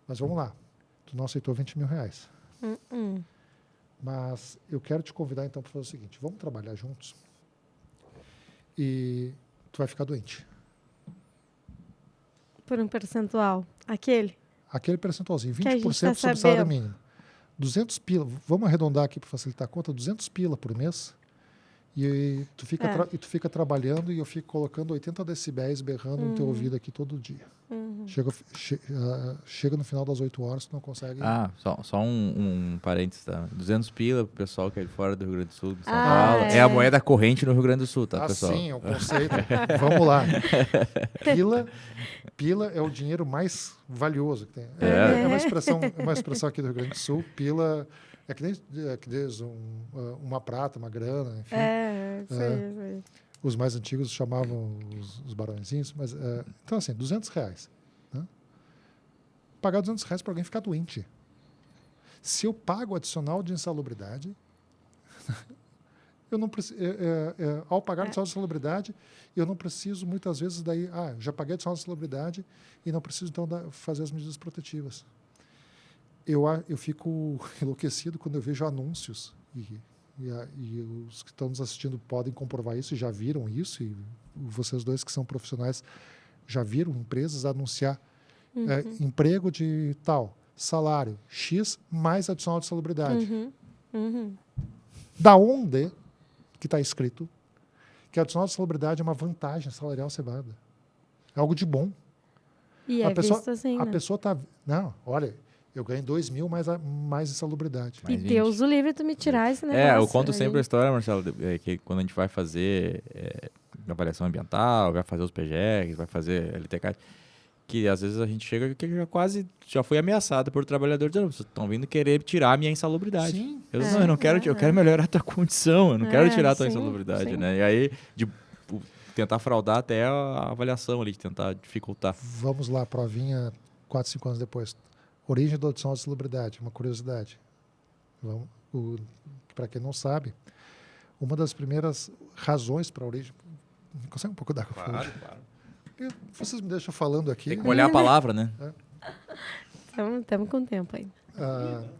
C: Mas vamos lá, tu não aceitou R$20 mil. Mas eu quero te convidar então para fazer o seguinte, vamos trabalhar juntos e tu vai ficar doente.
A: Por um percentual, aquele
C: percentualzinho, 20%
A: tá
C: sobre salário mínimo. 200 pila, vamos arredondar aqui para facilitar a conta, 200 pila por mês. E tu fica trabalhando e eu fico colocando 80 decibéis berrando no teu ouvido aqui todo dia. Chega no final das 8 horas, tu não consegue...
B: Só um parênteses, tá? 200 pila pro pessoal que é de fora do Rio Grande do Sul, de São Paulo. É a moeda corrente no Rio Grande do Sul, tá, pessoal?
C: Sim, é o conceito. Vamos lá. Pila é o dinheiro mais valioso que tem. É uma expressão aqui do Rio Grande do Sul. Pila... É que nem uma prata, uma grana, enfim.
A: Sei.
C: Os mais antigos chamavam os barõezinhos. Mas, então, assim, R$200. Né? Pagar R$200 para alguém ficar doente. Se eu pago adicional de insalubridade, eu não preciso, ao pagar adicional de insalubridade, eu não preciso, muitas vezes, daí, já paguei adicional de insalubridade e não preciso, então, fazer as medidas protetivas. Eu fico enlouquecido quando eu vejo anúncios, e os que estão nos assistindo podem comprovar isso, e já viram isso, e vocês dois que são profissionais já viram empresas anunciar emprego de tal, salário X mais adicional de salubridade.
A: Uhum.
C: Da onde que está escrito que a adicional de salubridade é uma vantagem salarial cevada? É algo de bom.
A: E
C: A
A: é
C: pessoa-
A: visto assim,
C: A
A: né?
C: pessoa está... Não, olha, eu ganho 2 mil mais insalubridade.
A: E
B: Mais 20.
A: Deus o livre tu me tirar esse negócio.
B: Eu conto sempre a
A: aí.
B: história, Marcelo, que quando a gente vai fazer avaliação ambiental, vai fazer os PGEs, vai fazer LTK, que às vezes a gente chega que já foi ameaçado por trabalhador dizendo, vocês estão vindo querer tirar a minha insalubridade.
C: Sim.
B: Eu não quero, eu quero melhorar a tua condição, eu não quero tirar a tua
A: sim,
B: insalubridade,
A: sim.
B: né? E aí, tentar fraudar até a avaliação ali, de tentar dificultar.
C: Vamos lá, provinha 4, 5 anos depois. Origem da adicional de salubridade, uma curiosidade. Para quem não sabe, uma das primeiras razões para a origem... Consegue um pouco d'água, por favor?
B: claro.
C: Vocês me deixam falando aqui.
B: Tem que molhar a palavra, né?
A: Estamos com tempo ainda.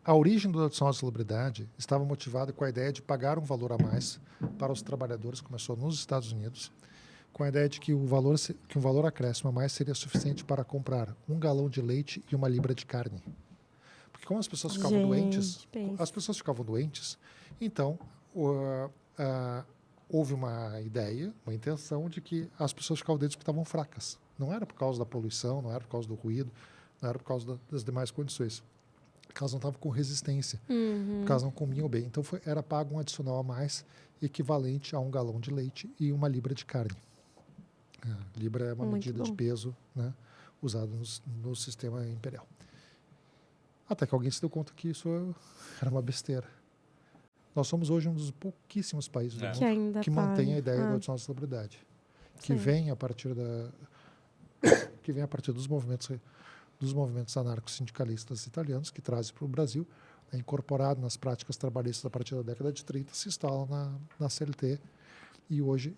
C: A origem da adicional de salubridade estava motivada com a ideia de pagar um valor a mais para os trabalhadores, começou nos Estados Unidos, com a ideia de que um valor acréscimo a mais seria suficiente para comprar 1 galão de leite e 1 libra de carne. Porque como as pessoas ficavam doentes, então houve uma ideia, uma intenção de que as pessoas ficavam doentes porque estavam fracas. Não era por causa da poluição, não era por causa do ruído, não era por causa das demais condições. Porque elas não estavam com resistência, porque elas não comiam bem. Então era pago um adicional a mais, equivalente a 1 galão de leite e 1 libra de carne. A libra é uma
A: Muito
C: medida de
A: bom.
C: peso, né, usada no sistema imperial. Até que alguém se deu conta que isso era uma besteira. Nós somos hoje um dos pouquíssimos países do
A: Que
C: mundo
A: ainda
C: que mantém a ideia da
A: Ah,
C: adicional de salubridade, que
A: sim.
C: vem a partir dos movimentos anarco-sindicalistas italianos que trazem para o Brasil, é incorporado nas práticas trabalhistas a partir da década de 30, se instala na CLT e hoje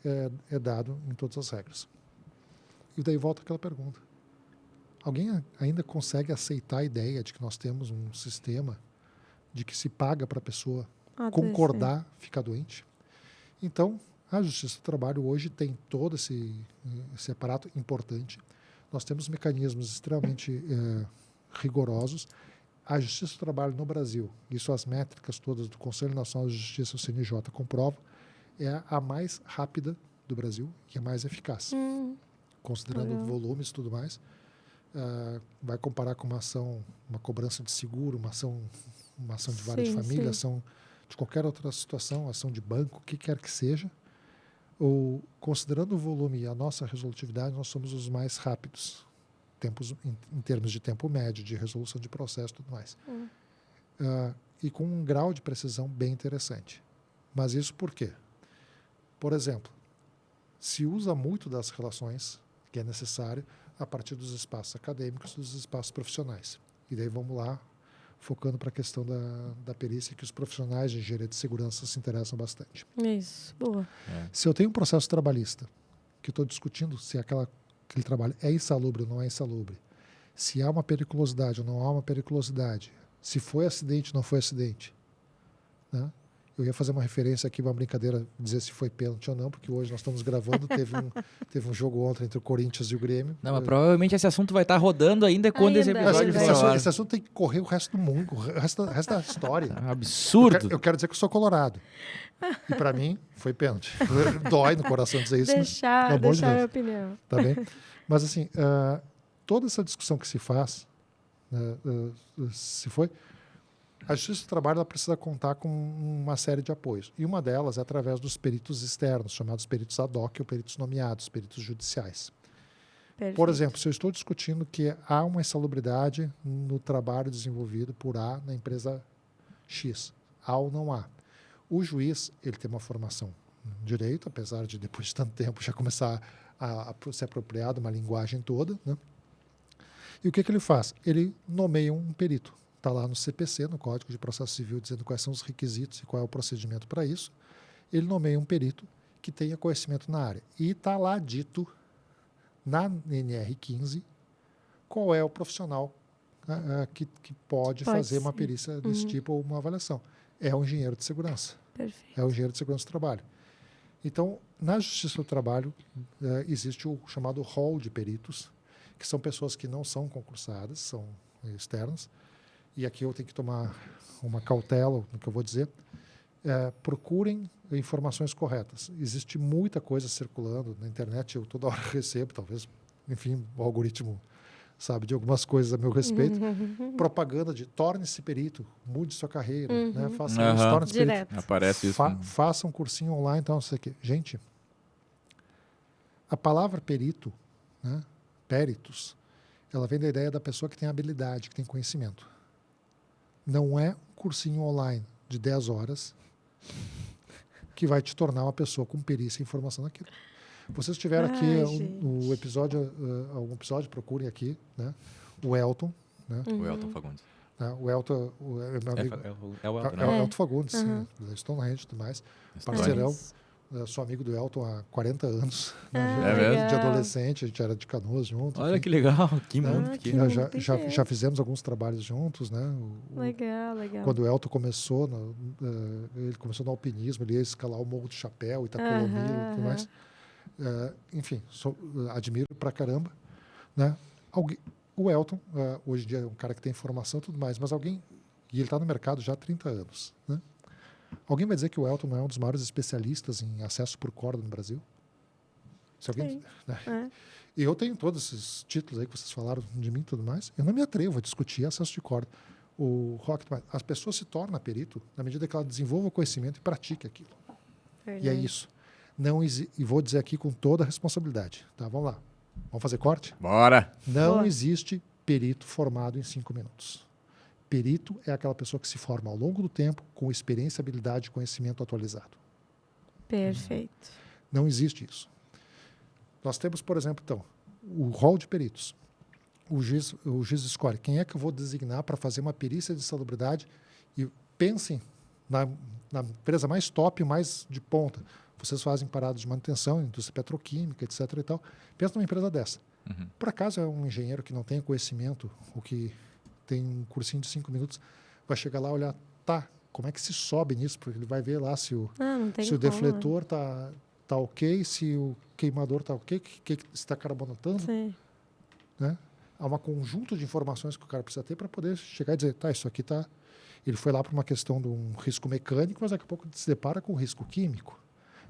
C: é dado em todas as regras. E daí volta aquela pergunta. Alguém ainda consegue aceitar a ideia de que nós temos um sistema de que se paga para a pessoa concordar ficar doente? Então, a Justiça do Trabalho hoje tem todo esse aparato importante. Nós temos mecanismos extremamente rigorosos. A Justiça do Trabalho no Brasil, isso as métricas todas do Conselho Nacional de Justiça, o CNJ, comprovam, é a mais rápida do Brasil e a mais eficaz. Considerando volumes e tudo mais, vai comparar com uma cobrança de seguro, uma ação de vara de família, ação de qualquer outra situação, ação de banco, o que quer que seja, ou considerando o volume e a nossa resolutividade, nós somos os mais rápidos, em termos de tempo médio, de resolução de processo e tudo mais. E com um grau de precisão bem interessante. Mas isso por quê? Por exemplo, se usa muito das relações que é necessário a partir dos espaços acadêmicos, dos espaços profissionais. E daí vamos lá, focando para a questão da perícia, que os profissionais de engenharia de segurança se interessam bastante.
A: Isso, boa.
C: Se eu tenho um processo trabalhista, que eu estou discutindo se aquele trabalho é insalubre ou não é insalubre, se há uma periculosidade ou não há uma periculosidade, se foi acidente ou não foi acidente, né? Eu ia fazer uma referência aqui, uma brincadeira, dizer se foi pênalti ou não, porque hoje nós estamos gravando, teve um jogo ontem entre o Corinthians e o Grêmio.
B: Não, mas provavelmente esse assunto vai estar rodando ainda quando esse episódio for ao ar.
C: Esse assunto tem que correr o resto do mundo, o resto da história.
B: É um absurdo.
C: Eu quero dizer que eu sou colorado. E para mim, foi pênalti. Dói no coração dizer isso.
A: Deixar a minha opinião.
C: Tá bem? Mas assim, toda essa discussão que se faz, a Justiça do Trabalho ela precisa contar com uma série de apoios. E uma delas é através dos peritos externos, chamados peritos ad hoc ou peritos nomeados, peritos judiciais.
A: Perfeito.
C: Por exemplo, se eu estou discutindo que há uma insalubridade no trabalho desenvolvido por A na empresa X, há ou não há. O juiz ele tem uma formação em direito, apesar de depois de tanto tempo já começar a se apropriar de uma linguagem toda, né? E o que ele faz? Ele nomeia um perito. Está lá no CPC, no Código de Processo Civil, dizendo quais são os requisitos e qual é o procedimento para isso. Ele nomeia um perito que tenha conhecimento na área. E está lá dito, na NR15, qual é o profissional que pode fazer uma perícia desse tipo ou uma avaliação. É o engenheiro de segurança.
A: Perfeito.
C: É o engenheiro de segurança do trabalho. Então, na Justiça do Trabalho, existe o chamado hall de peritos, que são pessoas que não são concursadas, são externas. E aqui eu tenho que tomar uma cautela no que eu vou dizer. Procurem informações corretas. Existe muita coisa circulando na internet, eu toda hora recebo, talvez, enfim, o algoritmo sabe de algumas coisas a meu respeito. Propaganda de torne-se perito, mude sua carreira, né? Faça isso, torne-se perito.
B: Aparece isso.
C: Faça um cursinho online, então, não sei o quê. Gente, a palavra perito, né? Peritus, ela vem da ideia da pessoa que tem habilidade, que tem conhecimento. Não é um cursinho online de 10 horas que vai te tornar uma pessoa com perícia e informação naquilo. Vocês tiveram aqui um episódio, procurem aqui, né? O Elton, né?
B: O Elton Fagundes.
C: O Elton é meu amigo.
B: É o Elton,
C: É o Elton Fagundes, da Stonehenge e tudo mais. Parceirão. Sou amigo do Elton há 40 anos.
B: Mesmo?
C: De adolescente, a gente era de Canoas junto.
B: Olha que legal, que mundo pequeno.
C: Já fizemos alguns trabalhos juntos, né?
A: Legal.
C: Quando o Elton começou, ele começou no alpinismo, ele ia escalar o Morro do Chapéu, Itacolomilo e tudo mais. Enfim, admiro pra caramba. Né? O Elton, hoje em dia é um cara que tem formação e tudo mais, mas e ele está no mercado já há 30 anos, né? Alguém vai dizer que o Elton não é um dos maiores especialistas em acesso por corda no Brasil? Se alguém, né? E eu tenho todos esses títulos aí que vocês falaram de mim e tudo mais. Eu não me atrevo a discutir acesso de corda. As pessoas se tornam perito na medida que ela desenvolva o conhecimento e pratique aquilo. E é isso. E vou dizer aqui com toda a responsabilidade. Tá, vamos lá. Vamos fazer corte?
B: Bora!
C: Não existe perito formado em 5 minutos. Perito é aquela pessoa que se forma ao longo do tempo com experiência, habilidade e conhecimento atualizado.
A: Perfeito.
C: Não existe isso. Nós temos, por exemplo, então, o rol de peritos. O juiz escolhe quem é que eu vou designar para fazer uma perícia de salubridade e pensem na empresa mais top, mais de ponta. Vocês fazem paradas de manutenção, indústria petroquímica, etc. e tal. Pensa numa empresa dessa. Por acaso é um engenheiro que não tem conhecimento, ou que tem um cursinho de 5 minutos, vai chegar lá e olhar, como é que se sobe nisso? Porque ele vai ver lá se o defletor tá ok, se o queimador tá ok, que está carbonatando.
A: Sim.
C: Né? Há um conjunto de informações que o cara precisa ter para poder chegar e dizer, isso aqui tá... Ele foi lá para uma questão de um risco mecânico, mas daqui a pouco se depara com um risco químico.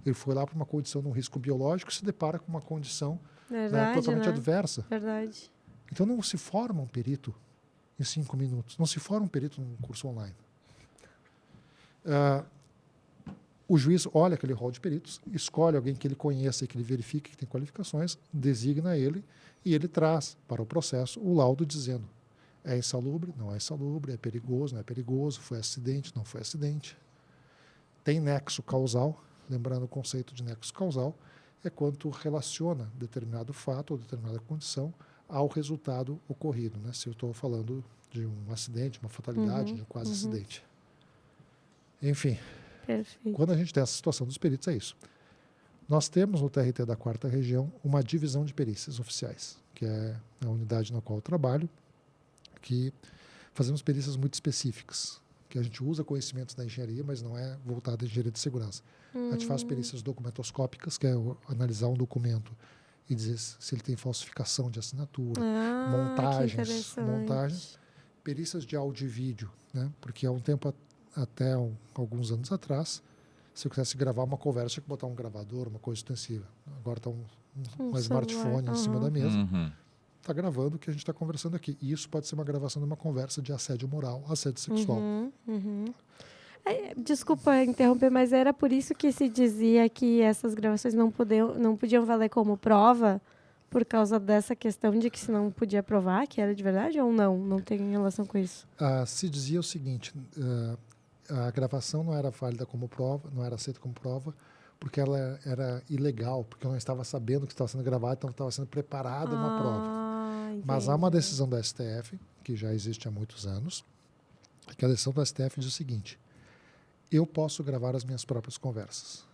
C: Ele foi lá para uma condição de um risco biológico e se depara com uma condição totalmente adversa.
A: Verdade.
C: Então não se forma um perito em 5 minutos. Não se forma um perito num curso online. O juiz olha aquele rol de peritos, escolhe alguém que ele conheça e que ele verifique que tem qualificações, designa ele e ele traz para o processo o laudo dizendo é insalubre, não é insalubre, é perigoso, não é perigoso, foi acidente, não foi acidente. Tem nexo causal, lembrando o conceito de nexo causal, é quando tu relaciona determinado fato ou determinada condição ao resultado ocorrido, né? Se eu estou falando de um acidente, uma fatalidade, de um quase acidente. Enfim,
A: perfeito.
C: Quando a gente tem essa situação dos peritos, é isso. Nós temos no TRT da 4ª Região uma divisão de perícias oficiais, que é a unidade na qual eu trabalho, que fazemos perícias muito específicas, que a gente usa conhecimentos da engenharia, mas não é voltado à engenharia de segurança. A gente faz perícias documentoscópicas, que é analisar um documento e dizer se ele tem falsificação de assinatura, montagens, perícias de áudio e vídeo, né? Porque há um tempo, até alguns anos atrás, se eu quisesse gravar uma conversa, tinha que botar um gravador, uma coisa extensiva. Agora está um smartphone em cima da mesa, está gravando o que a gente está conversando aqui. E isso pode ser uma gravação de uma conversa de assédio moral, assédio sexual.
A: Desculpa interromper, mas era por isso que se dizia que essas gravações não podiam valer como prova, por causa dessa questão de que se não podia provar que era de verdade ou não? Não tem relação com isso?
C: Se dizia o seguinte, a gravação não era válida como prova, não era aceita como prova, porque ela era ilegal, porque eu não estava sabendo que estava sendo gravado, então estava sendo preparada uma prova.
A: Entendi.
C: Mas há uma decisão do STF, que já existe há muitos anos, que a decisão do STF diz o seguinte: eu posso gravar as minhas próprias conversas.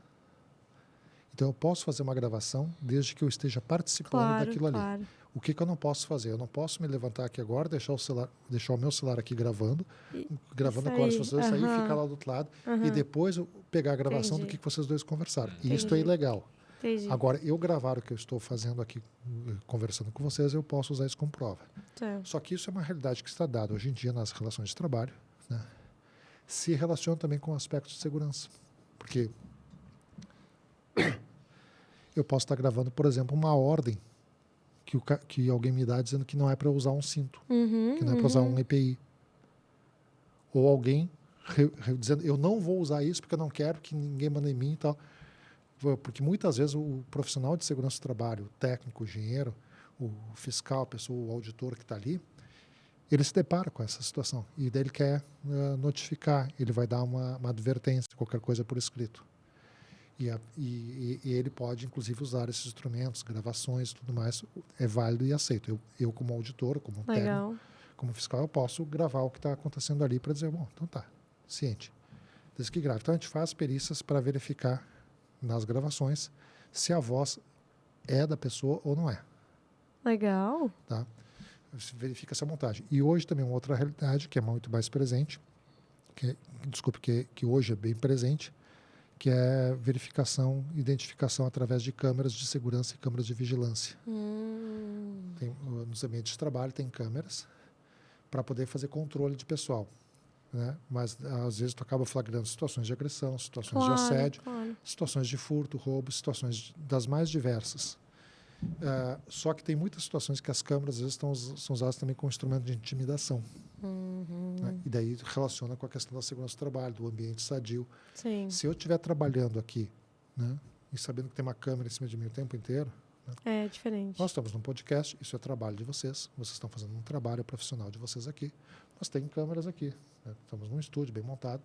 C: Então, eu posso fazer uma gravação desde que eu esteja participando daquilo ali. O que eu não posso fazer? Eu não posso me levantar aqui agora, deixar o meu celular aqui gravando a conversa de vocês, sair e ficar lá do outro lado, e depois eu pegar a gravação do que vocês dois conversaram. E isso é ilegal.
A: Entendi.
C: Agora, eu gravar o que eu estou fazendo aqui, conversando com vocês, eu posso usar isso como prova.
A: Certo.
C: Só que isso é uma realidade que está dada hoje em dia nas relações de trabalho, né? Se relaciona também com aspectos de segurança. Porque eu posso estar gravando, por exemplo, uma ordem que alguém me dá dizendo que não é para usar um cinto, que não é para usar um EPI. Ou alguém dizendo, eu não vou usar isso porque eu não quero que ninguém mande em mim e tal. Porque muitas vezes o profissional de segurança do trabalho, o técnico, o engenheiro, o fiscal, a pessoa, o auditor que está ali, ele se depara com essa situação e daí ele quer notificar, ele vai dar uma advertência, qualquer coisa por escrito. E ele pode, inclusive, usar esses instrumentos, gravações e tudo mais, é válido e aceito. Eu como auditor, como técnico, como fiscal, eu posso gravar o que está acontecendo ali para dizer, bom, então tá, ciente. Desde que grave. Então a gente faz perícias para verificar nas gravações se a voz é da pessoa ou não é.
A: Legal.
C: Tá? Você verifica essa montagem. E hoje também uma outra realidade que é muito mais presente, que hoje é bem presente, que é verificação, identificação através de câmeras de segurança e câmeras de vigilância. Nos ambientes de trabalho tem câmeras para poder fazer controle de pessoal. Né? Mas às vezes tu acaba flagrando situações de agressão, situações de assédio, situações de furto, roubo, situações das mais diversas. Só que tem muitas situações que as câmeras às vezes são usadas também como instrumento de intimidação. Né? E daí relaciona com a questão da segurança do trabalho, do ambiente sadio.
A: Sim.
C: Se eu estiver trabalhando aqui, né, e sabendo que tem uma câmera em cima de mim o tempo inteiro, né,
A: é diferente.
C: Nós estamos num podcast, isso é trabalho de vocês estão fazendo um trabalho profissional de vocês aqui. Nós temos câmeras aqui, né? Estamos num estúdio bem montado.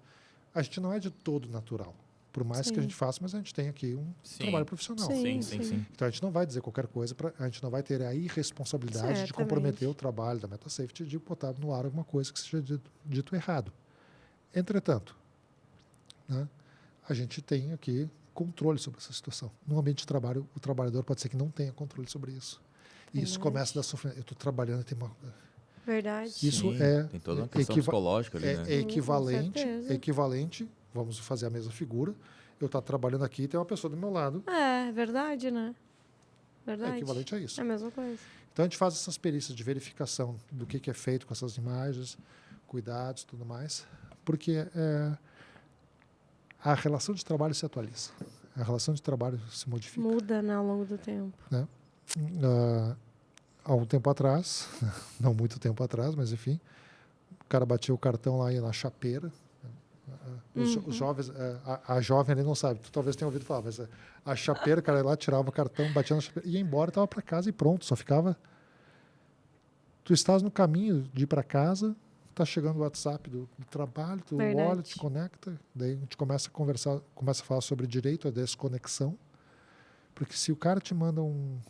C: A gente não é de todo natural, por mais que a gente faça, mas a gente tem aqui um trabalho profissional.
B: Sim.
C: Então a gente não vai dizer qualquer coisa, a gente não vai ter a irresponsabilidade de comprometer o trabalho da MetaSafety de botar no ar alguma coisa que seja dito errado. Entretanto, né, a gente tem aqui controle sobre essa situação. No ambiente de trabalho, o trabalhador pode ser que não tenha controle sobre isso. E isso começa a dar sofrimento. Eu estou trabalhando e tem uma...
A: Verdade.
C: Isso
B: tem toda uma questão psicológica ali, né?
C: É equivalente, vamos fazer a mesma figura, eu estar trabalhando aqui e tem uma pessoa do meu lado.
A: É verdade, né? Verdade.
C: É equivalente a isso.
A: É a mesma coisa.
C: Então a gente faz essas perícias de verificação do que é feito com essas imagens, cuidados e tudo mais, porque a relação de trabalho se atualiza. A relação de trabalho se modifica.
A: Muda, né, ao longo do tempo.
C: Né? Há um tempo atrás, não muito tempo atrás, mas enfim, o cara batia o cartão lá na chapeira. Os jovens, a jovem ali não sabe, tu talvez tenha ouvido falar, mas a chapeira, o cara ia lá, tirava o cartão, batia na chapeira, ia embora, estava para casa e pronto, só ficava... Tu estás no caminho de ir para casa, está chegando o WhatsApp do trabalho, tu olha, te conecta, daí a gente começa a conversar, começa a falar sobre direito à desconexão, porque se o cara te manda uma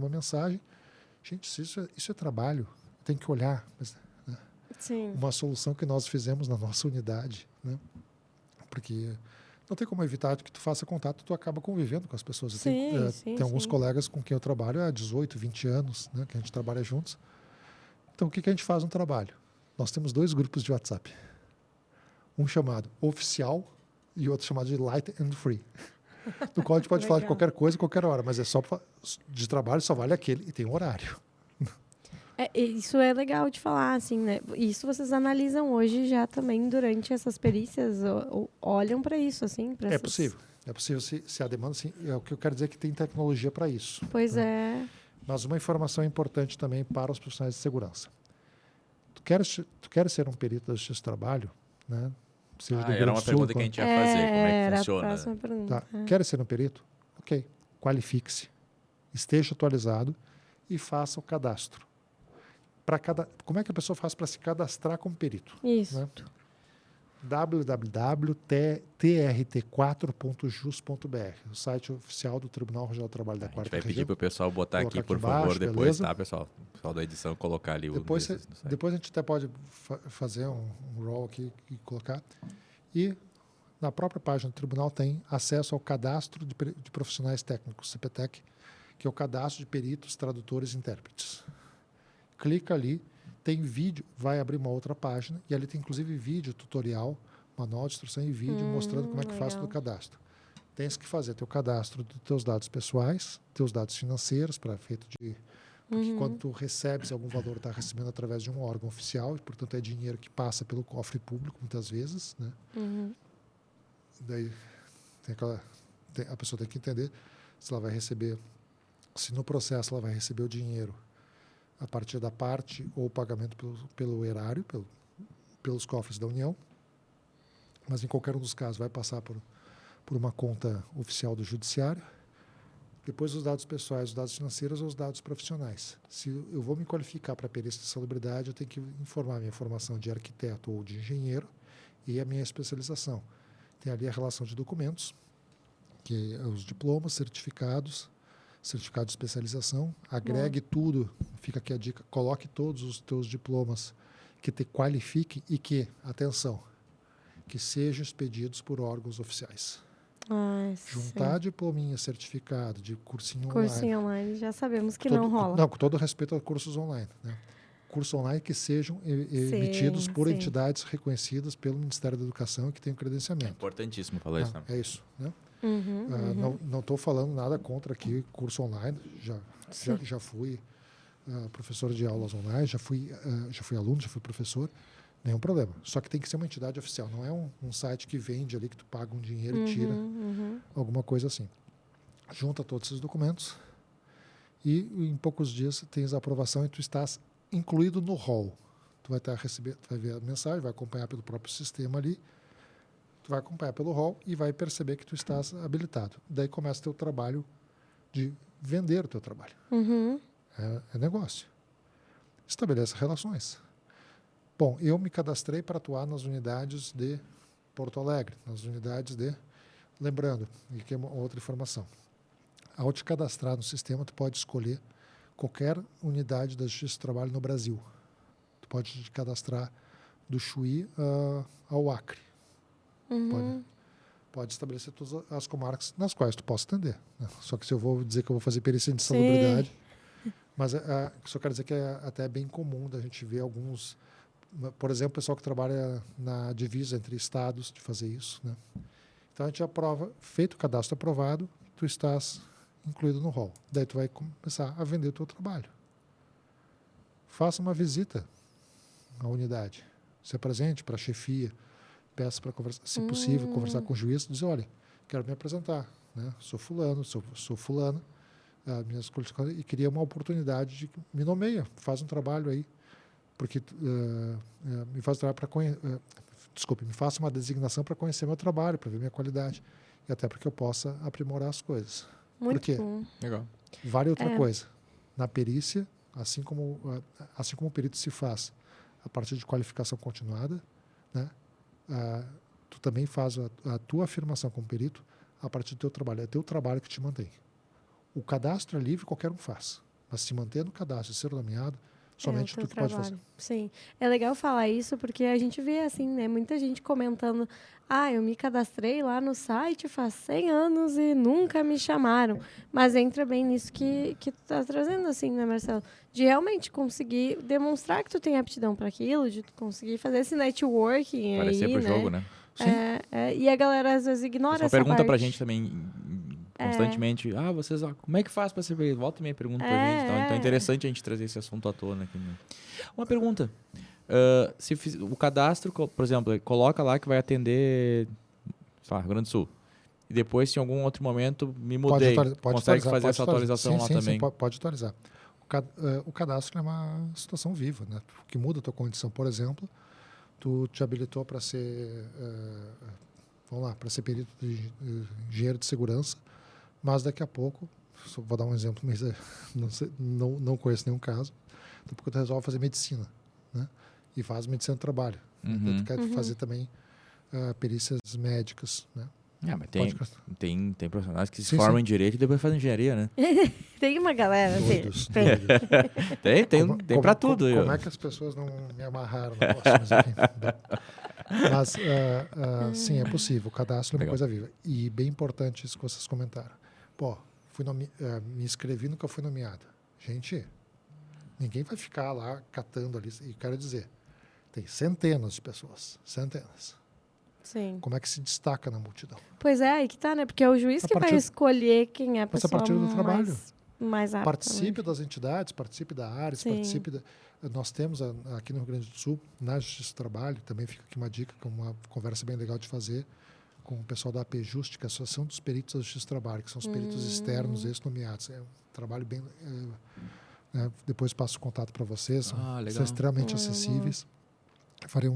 C: mensagem, gente, isso é trabalho, tem que olhar, mas, né?
A: Sim.
C: Uma solução que nós fizemos na nossa unidade, né? Porque não tem como evitar que tu faça contato, tu acaba convivendo com as pessoas. Tem alguns colegas com quem eu trabalho há 18, 20 anos, né, que a gente trabalha juntos. Então, o que a gente faz no trabalho? Nós temos 2 grupos de WhatsApp. Um chamado oficial e outro chamado de light and free. No qual a gente pode falar de qualquer coisa, qualquer hora, mas é só de trabalho, só vale aquele e tem um horário.
A: Isso é legal de falar, assim, né? Isso vocês analisam hoje já também durante essas perícias, ou olham para isso, assim?
C: É possível. É possível se a demanda, assim, é o que eu quero dizer que tem tecnologia para isso.
A: Pois é.
C: Mas uma informação importante também para os profissionais de segurança. Tu queres ser um perito da Justiça do Trabalho, né?
B: Era uma pergunta que a gente ia fazer, como é que funciona.
A: Era a próxima pergunta.
C: Tá. Queres ser um perito? Ok. Qualifique-se, esteja atualizado e faça o cadastro. Como é que a pessoa faz para se cadastrar como perito?
A: Isso.
C: Né? www.trt4.jus.br, o site oficial do Tribunal Regional do Trabalho da 4ª Região.
B: A gente vai pedir para o pessoal botar aqui, por favor, depois, tá, pessoal? O pessoal da edição colocar ali
C: depois a gente até pode fazer um roll aqui e colocar. E na própria página do tribunal tem acesso ao cadastro de profissionais técnicos, CPTEC, que é o cadastro de peritos, tradutores e intérpretes. Clica ali, tem vídeo, vai abrir uma outra página, e ali tem inclusive vídeo tutorial, manual de instrução e vídeo mostrando como é que faz o cadastro. tens que fazer teu cadastro dos teus dados pessoais, teus dados financeiros, para efeito de... Porque quando tu recebes algum valor, está recebendo através de um órgão oficial, e, portanto, é dinheiro que passa pelo cofre público, muitas vezes, né? Daí a pessoa tem que entender se ela vai receber, se no processo ela vai receber o dinheiro a partir da parte ou o pagamento pelo erário, pelos cofres da União, mas em qualquer um dos casos vai passar por uma conta oficial do Judiciário. Depois os dados pessoais, os dados financeiros ou os dados profissionais. Se eu vou me qualificar para perícia de salubridade, eu tenho que informar minha formação de arquiteto ou de engenheiro e a minha especialização. Tem ali a relação de documentos, que é os diplomas, certificados, certificado de especialização. Agregue tudo, fica aqui a dica, coloque todos os teus diplomas que te qualifiquem e que, atenção, que sejam expedidos por órgãos oficiais. Juntar diplominha certificado de cursinho
A: online, já sabemos que não rola.
C: Não, com todo respeito a cursos online, né? Cursos online que sejam emitidos por entidades reconhecidas pelo Ministério da Educação e que tenham credenciamento.
B: É importantíssimo falar isso.
C: É isso, né? Não estou falando nada contra aqui curso online. Já fui professor de aulas online, já fui aluno, já fui professor. Nenhum problema. Só que tem que ser uma entidade oficial. Não é um site que vende ali, que tu paga um dinheiro e tira alguma coisa assim. Junta todos esses documentos e em poucos dias tens a aprovação e tu estás incluído no rol. Tu vai ver a mensagem, vai acompanhar pelo próprio sistema ali, tu vai acompanhar pelo rol e vai perceber que tu estás habilitado. Daí começa o teu trabalho de vender o teu trabalho. É negócio. Estabelece relações. Bom, eu me cadastrei para atuar nas unidades de Porto Alegre, nas unidades de... Lembrando, e que é uma outra informação. Ao te cadastrar no sistema, tu pode escolher qualquer unidade da Justiça do Trabalho no Brasil. Tu pode te cadastrar do Chuí ao Acre. Pode estabelecer todas as comarcas nas quais tu possa atender, né? Só que se eu vou dizer que eu vou fazer perícia de salubridade... Mas só quero dizer que é até bem comum da gente ver alguns... Por exemplo, o pessoal que trabalha na divisa entre estados de fazer isso, né? Então a gente aprova, feito o cadastro aprovado, tu estás incluído no rol. Daí tu vai começar a vender o teu trabalho. Faça uma visita à unidade. Se apresente para a chefia, peça para conversar, se possível, conversar com o juiz, dizer, olha, quero me apresentar, né? Sou fulano, sou fulana, minhas qualificações, e queria uma oportunidade de me nomeia, faz um trabalho aí. Porque me faz trabalho me faça uma designação para conhecer meu trabalho, para ver minha qualidade e até para que eu possa aprimorar as coisas.
A: Muito
C: Por quê?
A: bom.
B: Legal.
C: Vale outra coisa. Na perícia, assim como o perito se faz a partir de qualificação continuada, né? Tu também faz a tua afirmação como perito a partir do teu trabalho. É teu trabalho que te mantém. O cadastro é livre, qualquer um faz. Mas se manter no cadastro e ser nomeado, somente tu que pode fazer.
A: Sim. É legal falar isso porque a gente vê assim, né? Muita gente comentando, eu me cadastrei lá no site faz 100 anos e nunca me chamaram. Mas entra bem nisso que tu tá trazendo, assim, né, Marcelo? De realmente conseguir demonstrar que tu tem aptidão para aquilo, de tu conseguir fazer esse networking
B: Parecer
A: aí,
B: pro
A: né?
B: jogo, né?
A: E a galera às vezes ignora essa
B: pergunta
A: parte.
B: Pra gente também constantemente, vocês, como é que faz para ser perito? Volta e meia pergunta pra gente. Então é interessante a gente trazer esse assunto à tona aqui, né? Uma pergunta. Se o cadastro, por exemplo, coloca lá que vai atender, sei lá, Rio Grande do Sul. E depois, se em algum outro momento me mudei, consegue fazer essa atualização lá também?
C: Sim, pode atualizar. O cadastro é uma situação viva, né? Que muda a tua condição. Por exemplo, tu te habilitou para ser, para ser perito de engenheiro de segurança, mas daqui a pouco, vou dar um exemplo, mas não conheço nenhum caso, daqui a pouco tu resolve fazer medicina, né? E faz medicina do trabalho. Tu quer fazer também perícias médicas, né?
B: Mas tem profissionais que se formam em direito e depois fazem engenharia, né?
A: Tem uma galera,
C: doidos.
B: Tem para tudo.
C: Como é que as pessoas não me amarraram no negócio? Mas, enfim, sim, é possível. O cadastro é uma coisa viva. E bem importante isso que vocês comentaram. Me inscrevi, nunca fui nomeado. Gente, ninguém vai ficar lá catando ali. E quero dizer, tem centenas de pessoas. Centenas.
A: Sim.
C: Como é que se destaca na multidão?
A: Pois é, aí que tá, né? Porque é o juiz que vai escolher quem é a
C: Mas a
A: pessoa
C: partir do trabalho.
A: mais apta.
C: Participe das entidades, participe da ARES, participe da... Nós temos aqui no Rio Grande do Sul, na Justiça do Trabalho, também fica aqui uma dica, que é uma conversa bem legal de fazer com o pessoal da APJust, que é a Associação dos Peritos da Justiça do Trabalho, que são os peritos externos ex-nomeados. É um trabalho bem... depois passo o contato para vocês. São extremamente acessíveis. Farei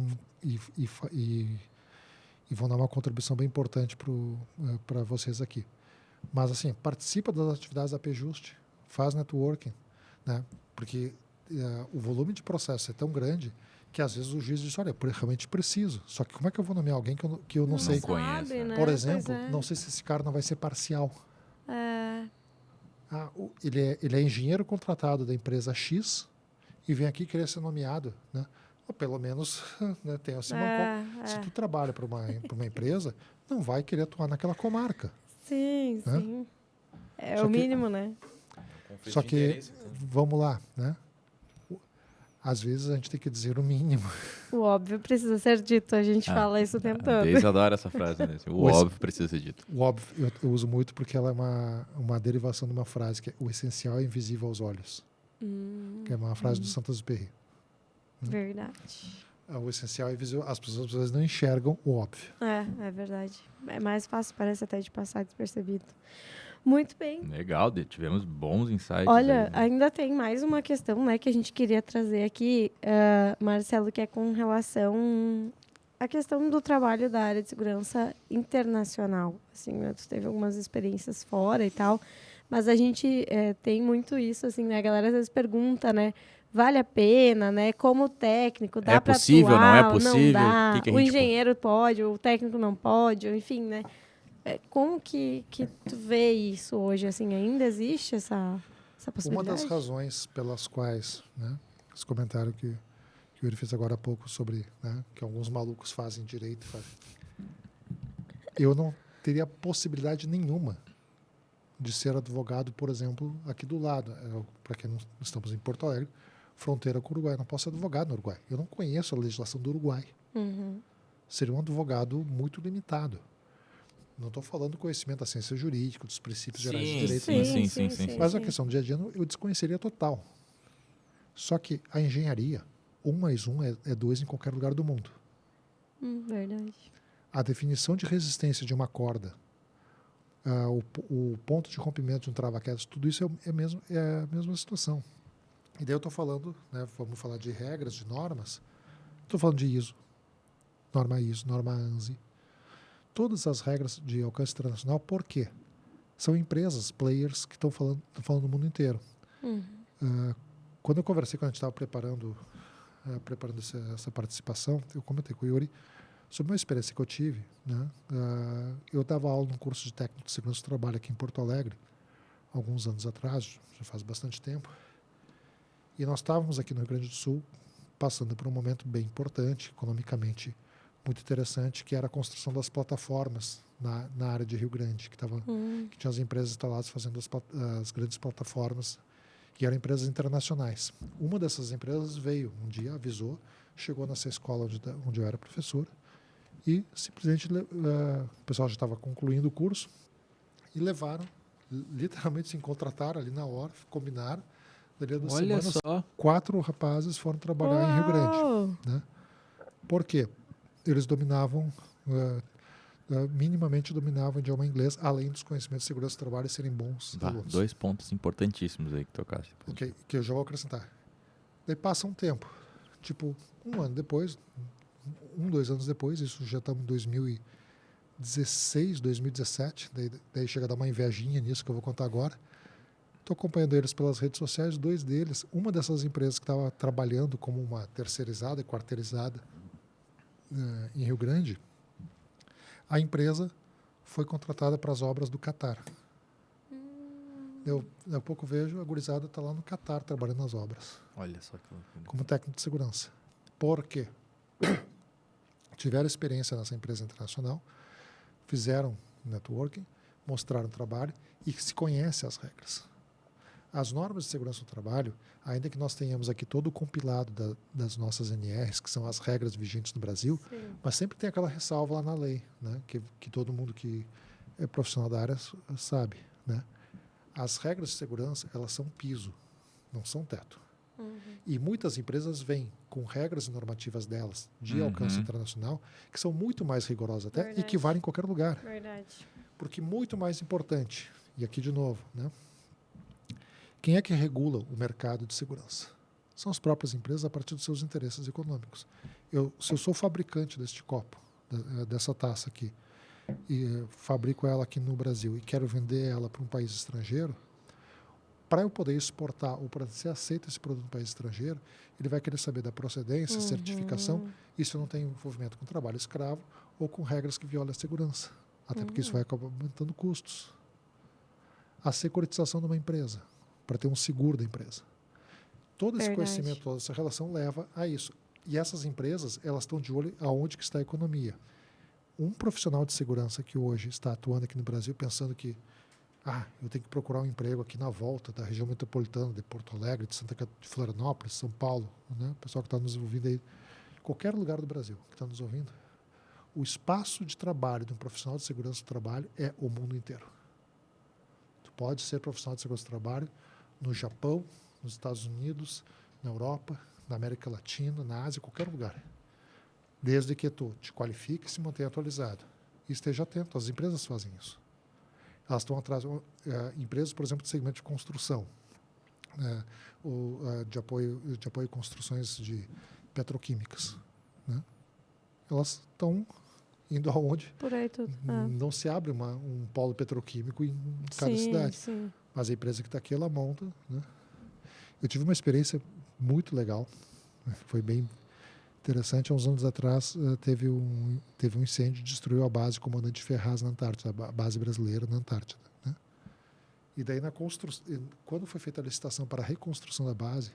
C: e vão dar uma contribuição bem importante para vocês aqui. Mas, assim, participa das atividades da APJust, faz networking, né? Porque o volume de processo é tão grande que, às vezes, o juiz diz, olha, eu realmente preciso. Só que como é que eu vou nomear alguém que eu não sei?
B: Conhece, né?
C: Por exemplo, não sei se esse cara não vai ser parcial. Ele é engenheiro contratado da empresa X e vem aqui querer ser nomeado, né? Ou pelo menos, né, tem assim se tu trabalha para uma empresa, não vai querer atuar naquela comarca.
A: Sim,
C: né?
A: sim. É o mínimo, né?
C: Só que, vamos lá, né? Às vezes a gente tem que dizer o mínimo.
A: O óbvio precisa ser dito, a gente fala isso o tempo todo.
B: Desde adora essa frase, né? O óbvio precisa ser dito.
C: O óbvio eu uso muito porque ela é uma derivação de uma frase que é o essencial é invisível aos olhos. Que é uma frase do Saint-Exupéry.
A: Verdade.
C: O essencial é invisível. As pessoas às vezes não enxergam o óbvio.
A: É verdade. É mais fácil, parece até de passar despercebido. Muito bem.
B: Legal, tivemos bons insights.
A: Olha,
B: aí, né?
A: ainda tem mais uma questão, né, que a gente queria trazer aqui, Marcelo, que é com relação à questão do trabalho da área de segurança internacional. Assim, né, tu teve algumas experiências fora e tal, mas a gente tem muito isso, assim, né, a galera às vezes pergunta, né, vale a pena, né, como técnico, dá para
B: possível,
A: atuar,
B: não é possível?
A: Não dá,
B: Que a
A: o
B: gente
A: engenheiro pode, o técnico não pode, enfim, né. Como que tu vê isso hoje? Assim, ainda existe essa possibilidade?
C: Uma das razões pelas quais, né, esse comentário que o Yuri fez agora há pouco sobre, né, que alguns malucos fazem direito, eu não teria possibilidade nenhuma de ser advogado, por exemplo, aqui do lado. Para quem não estamos em Porto Alegre, fronteira com o Uruguai. Eu não posso ser advogado no Uruguai. Eu não conheço a legislação do Uruguai. Seria um advogado muito limitado. Não estou falando do conhecimento da ciência jurídica, dos princípios gerais de direito.
B: Sim.
C: Mas a questão do dia a dia eu desconheceria total. Só que a engenharia, 1 mais 1 é 2 em qualquer lugar do mundo.
A: Verdade.
C: A definição de resistência de uma corda, o ponto de rompimento de um trava-queda, tudo isso é a mesma situação. E daí eu estou falando, né, vamos falar de regras, de normas, estou falando de ISO, norma ANSI, todas as regras de alcance internacional. Por quê? São empresas, players, que estão falando no mundo inteiro. Quando eu conversei, quando a gente estava preparando essa participação, eu comentei com o Yuri sobre uma experiência que eu tive. Né? Eu dava aula num curso de técnico de segurança do trabalho aqui em Porto Alegre, alguns anos atrás, já faz bastante tempo. E nós estávamos aqui no Rio Grande do Sul passando por um momento bem importante, economicamente muito interessante, que era a construção das plataformas na área de Rio Grande, que tinha as empresas instaladas fazendo as grandes plataformas, que eram empresas internacionais. Uma dessas empresas veio um dia, avisou, chegou nessa escola onde eu era professor e simplesmente o pessoal já estava concluindo o curso e levaram, literalmente se contrataram ali na hora, combinaram. Daí, 2 semanas, 4 rapazes foram trabalhar em Rio Grande. Né? Por quê? Eles dominavam, minimamente dominavam o idioma inglês, além dos conhecimentos de segurança do trabalho serem bons alunos.
B: 2 pontos importantíssimos aí que tocaste.
C: Ok, que eu já vou acrescentar. Daí passa um tempo, tipo 1 ano depois, 2 anos depois, isso já estamos em 2016, 2017, daí chega a dar uma invejinha nisso que eu vou contar agora. Estou acompanhando eles pelas redes sociais, 2 deles, uma dessas empresas que estava trabalhando como uma terceirizada e quarteirizada em Rio Grande, a empresa foi contratada para as obras do Catar. Daqui a pouco vejo a gurizada está lá no Catar trabalhando nas obras.
B: Olha só que loucura.
C: Como técnico de segurança. Por quê? Tiveram experiência nessa empresa internacional, fizeram networking, mostraram trabalho e se conhece as regras. As normas de segurança do trabalho, ainda que nós tenhamos aqui todo o compilado das nossas NRs, que são as regras vigentes no Brasil,
A: Sim.
C: mas sempre tem aquela ressalva lá na lei, né? Que todo mundo que é profissional da área sabe, né? As regras de segurança, elas são piso, não são teto. E muitas empresas vêm com regras e normativas delas de alcance internacional, que são muito mais rigorosas até
A: Verdade.
C: e que valem em qualquer lugar.
A: Verdade.
C: Porque muito mais importante, e aqui de novo, né? Quem é que regula o mercado de segurança? São as próprias empresas a partir dos seus interesses econômicos. Se eu sou fabricante deste copo, dessa taça aqui, e fabrico ela aqui no Brasil e quero vender ela para um país estrangeiro, para eu poder exportar ou para ser aceito esse produto no país estrangeiro, ele vai querer saber da procedência, certificação, e se eu não tenho envolvimento com trabalho escravo ou com regras que violam a segurança. Até porque isso vai acabar aumentando custos. A securitização de uma empresa, para ter um seguro da empresa. Todo esse conhecimento, toda essa relação leva a isso. E essas empresas, elas estão de olho aonde que está a economia. Um profissional de segurança que hoje está atuando aqui no Brasil pensando que eu tenho que procurar um emprego aqui na volta da região metropolitana de Porto Alegre, de Florianópolis, São Paulo, né? O pessoal que está nos ouvindo aí, qualquer lugar do Brasil que está nos ouvindo, o espaço de trabalho de um profissional de segurança do trabalho é o mundo inteiro. Tu pode ser profissional de segurança do trabalho no Japão, nos Estados Unidos, na Europa, na América Latina, na Ásia, qualquer lugar. Desde que tu te qualifique e se mantenha atualizado. E esteja atento, as empresas fazem isso. Elas estão atrás, empresas, por exemplo, de segmento de construção, de apoio a construções de petroquímicas, né? Elas estão indo aonde
A: Por aí tudo.
C: não se abre um polo petroquímico em cada cidade.
A: Sim.
C: Mas a empresa que está aqui, ela monta, né? Eu tive uma experiência muito legal, né? Foi bem interessante. Há uns anos atrás, teve um incêndio que destruiu a base Comandante Ferraz na Antártida, a base brasileira na Antártida, né? E daí, quando foi feita a licitação para a reconstrução da base,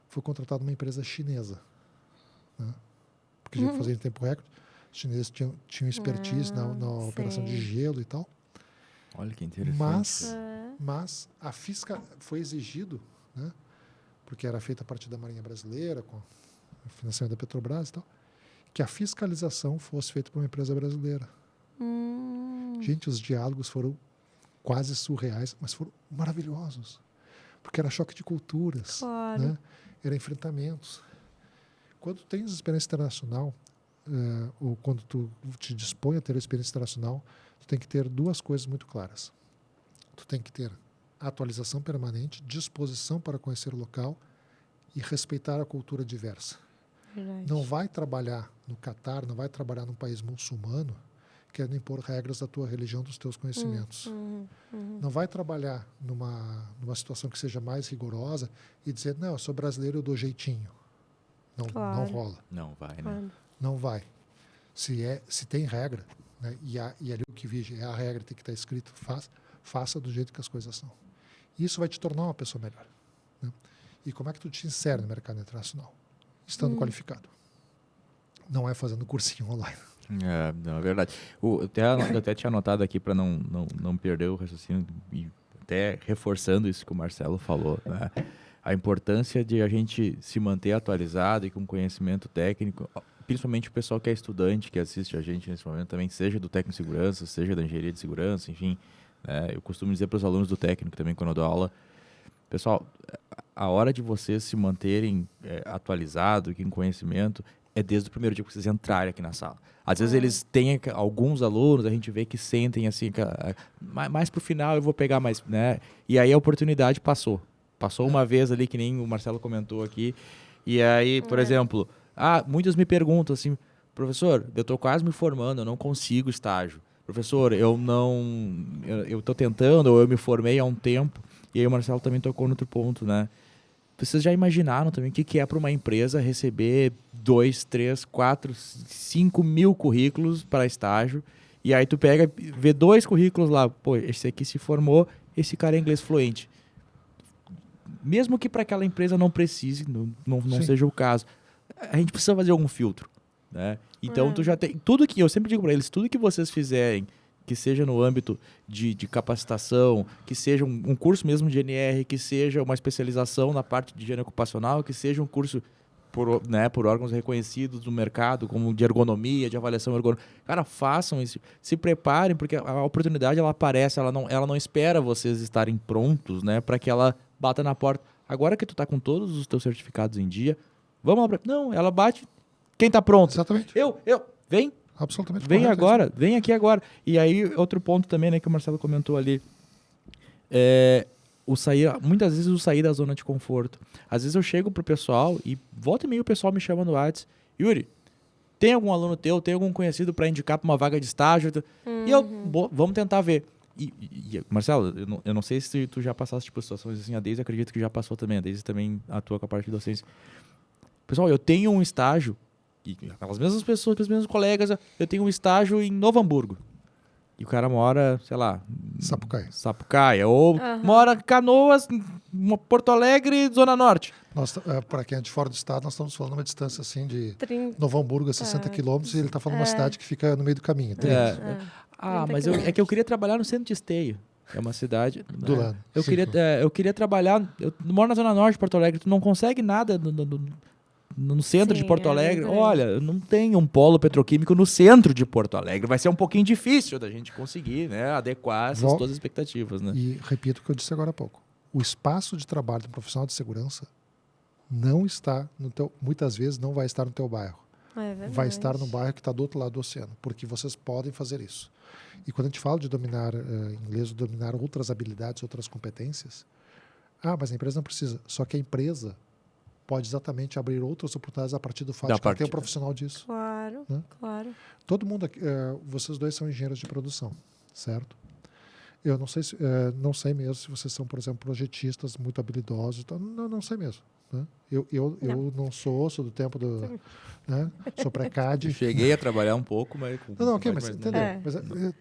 C: foi contratada uma empresa chinesa, né? Porque já fazia em tempo recorde. Os chineses tinham expertise na operação de gelo e tal.
B: Olha que interessante.
C: Mas foi exigido, né? Porque era feita a partir da Marinha Brasileira, com o financiamento da Petrobras e tal, que a fiscalização fosse feita por uma empresa brasileira. Gente, os diálogos foram quase surreais, mas foram maravilhosos. Porque era choque de culturas,
A: Claro.
C: né? Era enfrentamentos. Quando tu tens experiência internacional, ou quando tu te dispõe a ter experiência internacional, tu tem que ter duas coisas muito claras. Tu tem que ter atualização permanente, disposição para conhecer o local e respeitar a cultura diversa.
A: Verdade.
C: Não vai trabalhar no Catar, não vai trabalhar num país muçulmano querendo impor regras da tua religião, dos teus conhecimentos. Não vai trabalhar numa situação que seja mais rigorosa e dizer, não, eu sou brasileiro, eu dou jeitinho. Não rola.
B: Não vai, né?
A: Claro.
C: Não vai. Se tem regra, né, e ali o que vige é a regra, tem que estar escrito, faça do jeito que as coisas são. Isso vai te tornar uma pessoa melhor, né? E como é que tu te insere no mercado internacional? Estando qualificado. Não é fazendo cursinho online.
B: Não, é verdade. Eu até tinha anotado aqui para não perder o raciocínio e até reforçando isso que o Marcelo falou, né? A importância de a gente se manter atualizado e com conhecimento técnico, principalmente o pessoal que é estudante, que assiste a gente nesse momento também, seja do técnico de segurança, seja da engenharia de segurança, enfim. Eu costumo dizer para os alunos do técnico também, quando eu dou aula, pessoal, a hora de vocês se manterem atualizados, com conhecimento, é desde o primeiro dia que vocês entrarem aqui na sala. Às vezes eles têm alguns alunos, a gente vê que sentem assim, mais pro final eu vou pegar mais, né? E aí a oportunidade passou. Passou uma vez ali, que nem o Marcelo comentou aqui. E aí, por exemplo, muitos me perguntam assim, professor, eu estou quase me formando, eu não consigo estágio. Professor, eu estou tentando, ou eu me formei há um tempo. E aí o Marcelo também tocou no outro ponto, né? Vocês já imaginaram também o que é para uma empresa receber 2, 3, 4, 5 mil currículos para estágio, e aí tu pega, vê 2 currículos lá, pô, esse aqui se formou, esse cara é inglês fluente. Mesmo que para aquela empresa não precise, não seja o caso, a gente precisa fazer algum filtro, né? Então tu já tem, tudo que eu sempre digo para eles, tudo que vocês fizerem que seja no âmbito de capacitação, que seja um curso mesmo de NR, que seja uma especialização na parte de higiene ocupacional, que seja um curso por órgãos reconhecidos do mercado, como de ergonomia, de avaliação ergonômica. Cara, façam isso. Se preparem, porque a oportunidade ela aparece, ela não espera vocês estarem prontos, né, para que ela bata na porta. Agora que tu tá com todos os teus certificados em dia, vamos lá. Não, ela bate. Quem tá pronto?
C: Exatamente.
B: Vem.
C: Absolutamente.
B: Vem
C: correto,
B: agora, vem aqui agora. E aí, outro ponto também, né, que o Marcelo comentou ali, muitas vezes o sair da zona de conforto. Às vezes eu chego pro pessoal e volta e meia o pessoal me chama no WhatsApp, Yuri, tem algum aluno teu, tem algum conhecido para indicar para uma vaga de estágio? E eu, vamos tentar ver. E Marcelo, eu não sei se tu já passaste por situações assim, a Deise acredito que já passou também, a Deise também atua com a parte de docência. Pessoal, eu tenho um estágio, e aquelas mesmas pessoas, aqueles mesmos colegas, eu tenho um estágio em Novo Hamburgo. E o cara mora, sei lá... Sapucaia. Ou mora em Canoas, Porto Alegre, Zona Norte.
C: Para quem é de fora do estado, nós estamos falando uma distância assim de
A: 30.
C: Novo Hamburgo a 60 quilômetros e ele está falando uma cidade que fica no meio do caminho.
B: Mas é que eu queria trabalhar no centro de Esteio. É uma cidade...
C: Do lado.
B: Eu queria trabalhar... Eu moro na Zona Norte de Porto Alegre. Tu não consegue nada no centro de Porto Alegre. Olha, não tem um polo petroquímico no centro de Porto Alegre. Vai ser um pouquinho difícil da gente conseguir, né, adequar essas todas as expectativas. Né?
C: E repito o que eu disse agora há pouco. O espaço de trabalho do profissional de segurança não está no teu... Muitas vezes não vai estar no teu bairro. Vai estar no bairro que está do outro lado do oceano. Porque vocês podem fazer isso. E quando a gente fala de dominar inglês, dominar outras habilidades, outras competências, mas a empresa não precisa. Só que a empresa pode exatamente abrir outras oportunidades a partir do fato de que ela tem um profissional disso.
A: Claro,
C: né?
A: claro.
C: Todo mundo aqui, vocês dois são engenheiros de produção, certo? Eu não sei não sei mesmo se vocês são, por exemplo, projetistas muito habilidosos. Então, não sei mesmo. Né? Eu não sou do tempo do... Né? Sou pré-CAD.
B: Cheguei a trabalhar um pouco, mas...
C: Mas entendeu?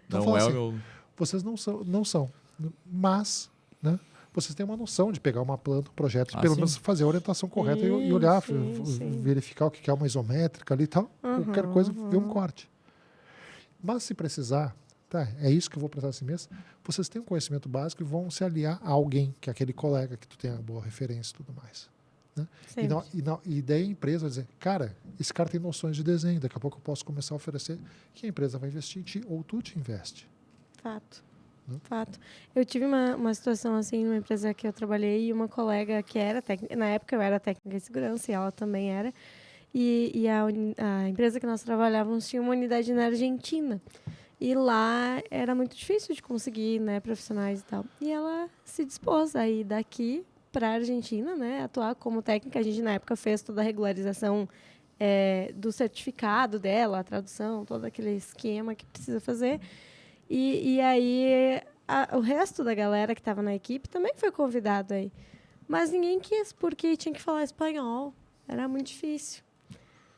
B: Não é o meu...
C: Vocês não são. Mas... Né? Vocês têm uma noção de pegar uma planta, um projeto, e pelo menos fazer a orientação correta e olhar, verificar o que é uma isométrica ali e tal. Qualquer coisa, ver um corte. Mas se precisar, é isso que eu vou precisar esse mês, vocês têm um conhecimento básico e vão se aliar a alguém, que é aquele colega que tu tem uma boa referência e tudo mais. Né? E daí a empresa vai dizer, cara, esse cara tem noções de desenho, daqui a pouco eu posso começar a oferecer, que a empresa vai investir em ti ou tu te investe.
A: Fato. Eu tive uma situação assim numa empresa que eu trabalhei e uma colega que era técnica, na época eu era técnica de segurança e ela também era, e a empresa que nós trabalhávamos tinha uma unidade na Argentina e lá era muito difícil de conseguir, né, profissionais e tal. E ela se dispôs a ir daqui para a Argentina, né, atuar como técnica. A gente na época fez toda a regularização do certificado dela, a tradução, todo aquele esquema que precisa fazer. E aí, o resto da galera que estava na equipe também foi convidado aí. Mas ninguém quis, porque tinha que falar espanhol. Era muito difícil.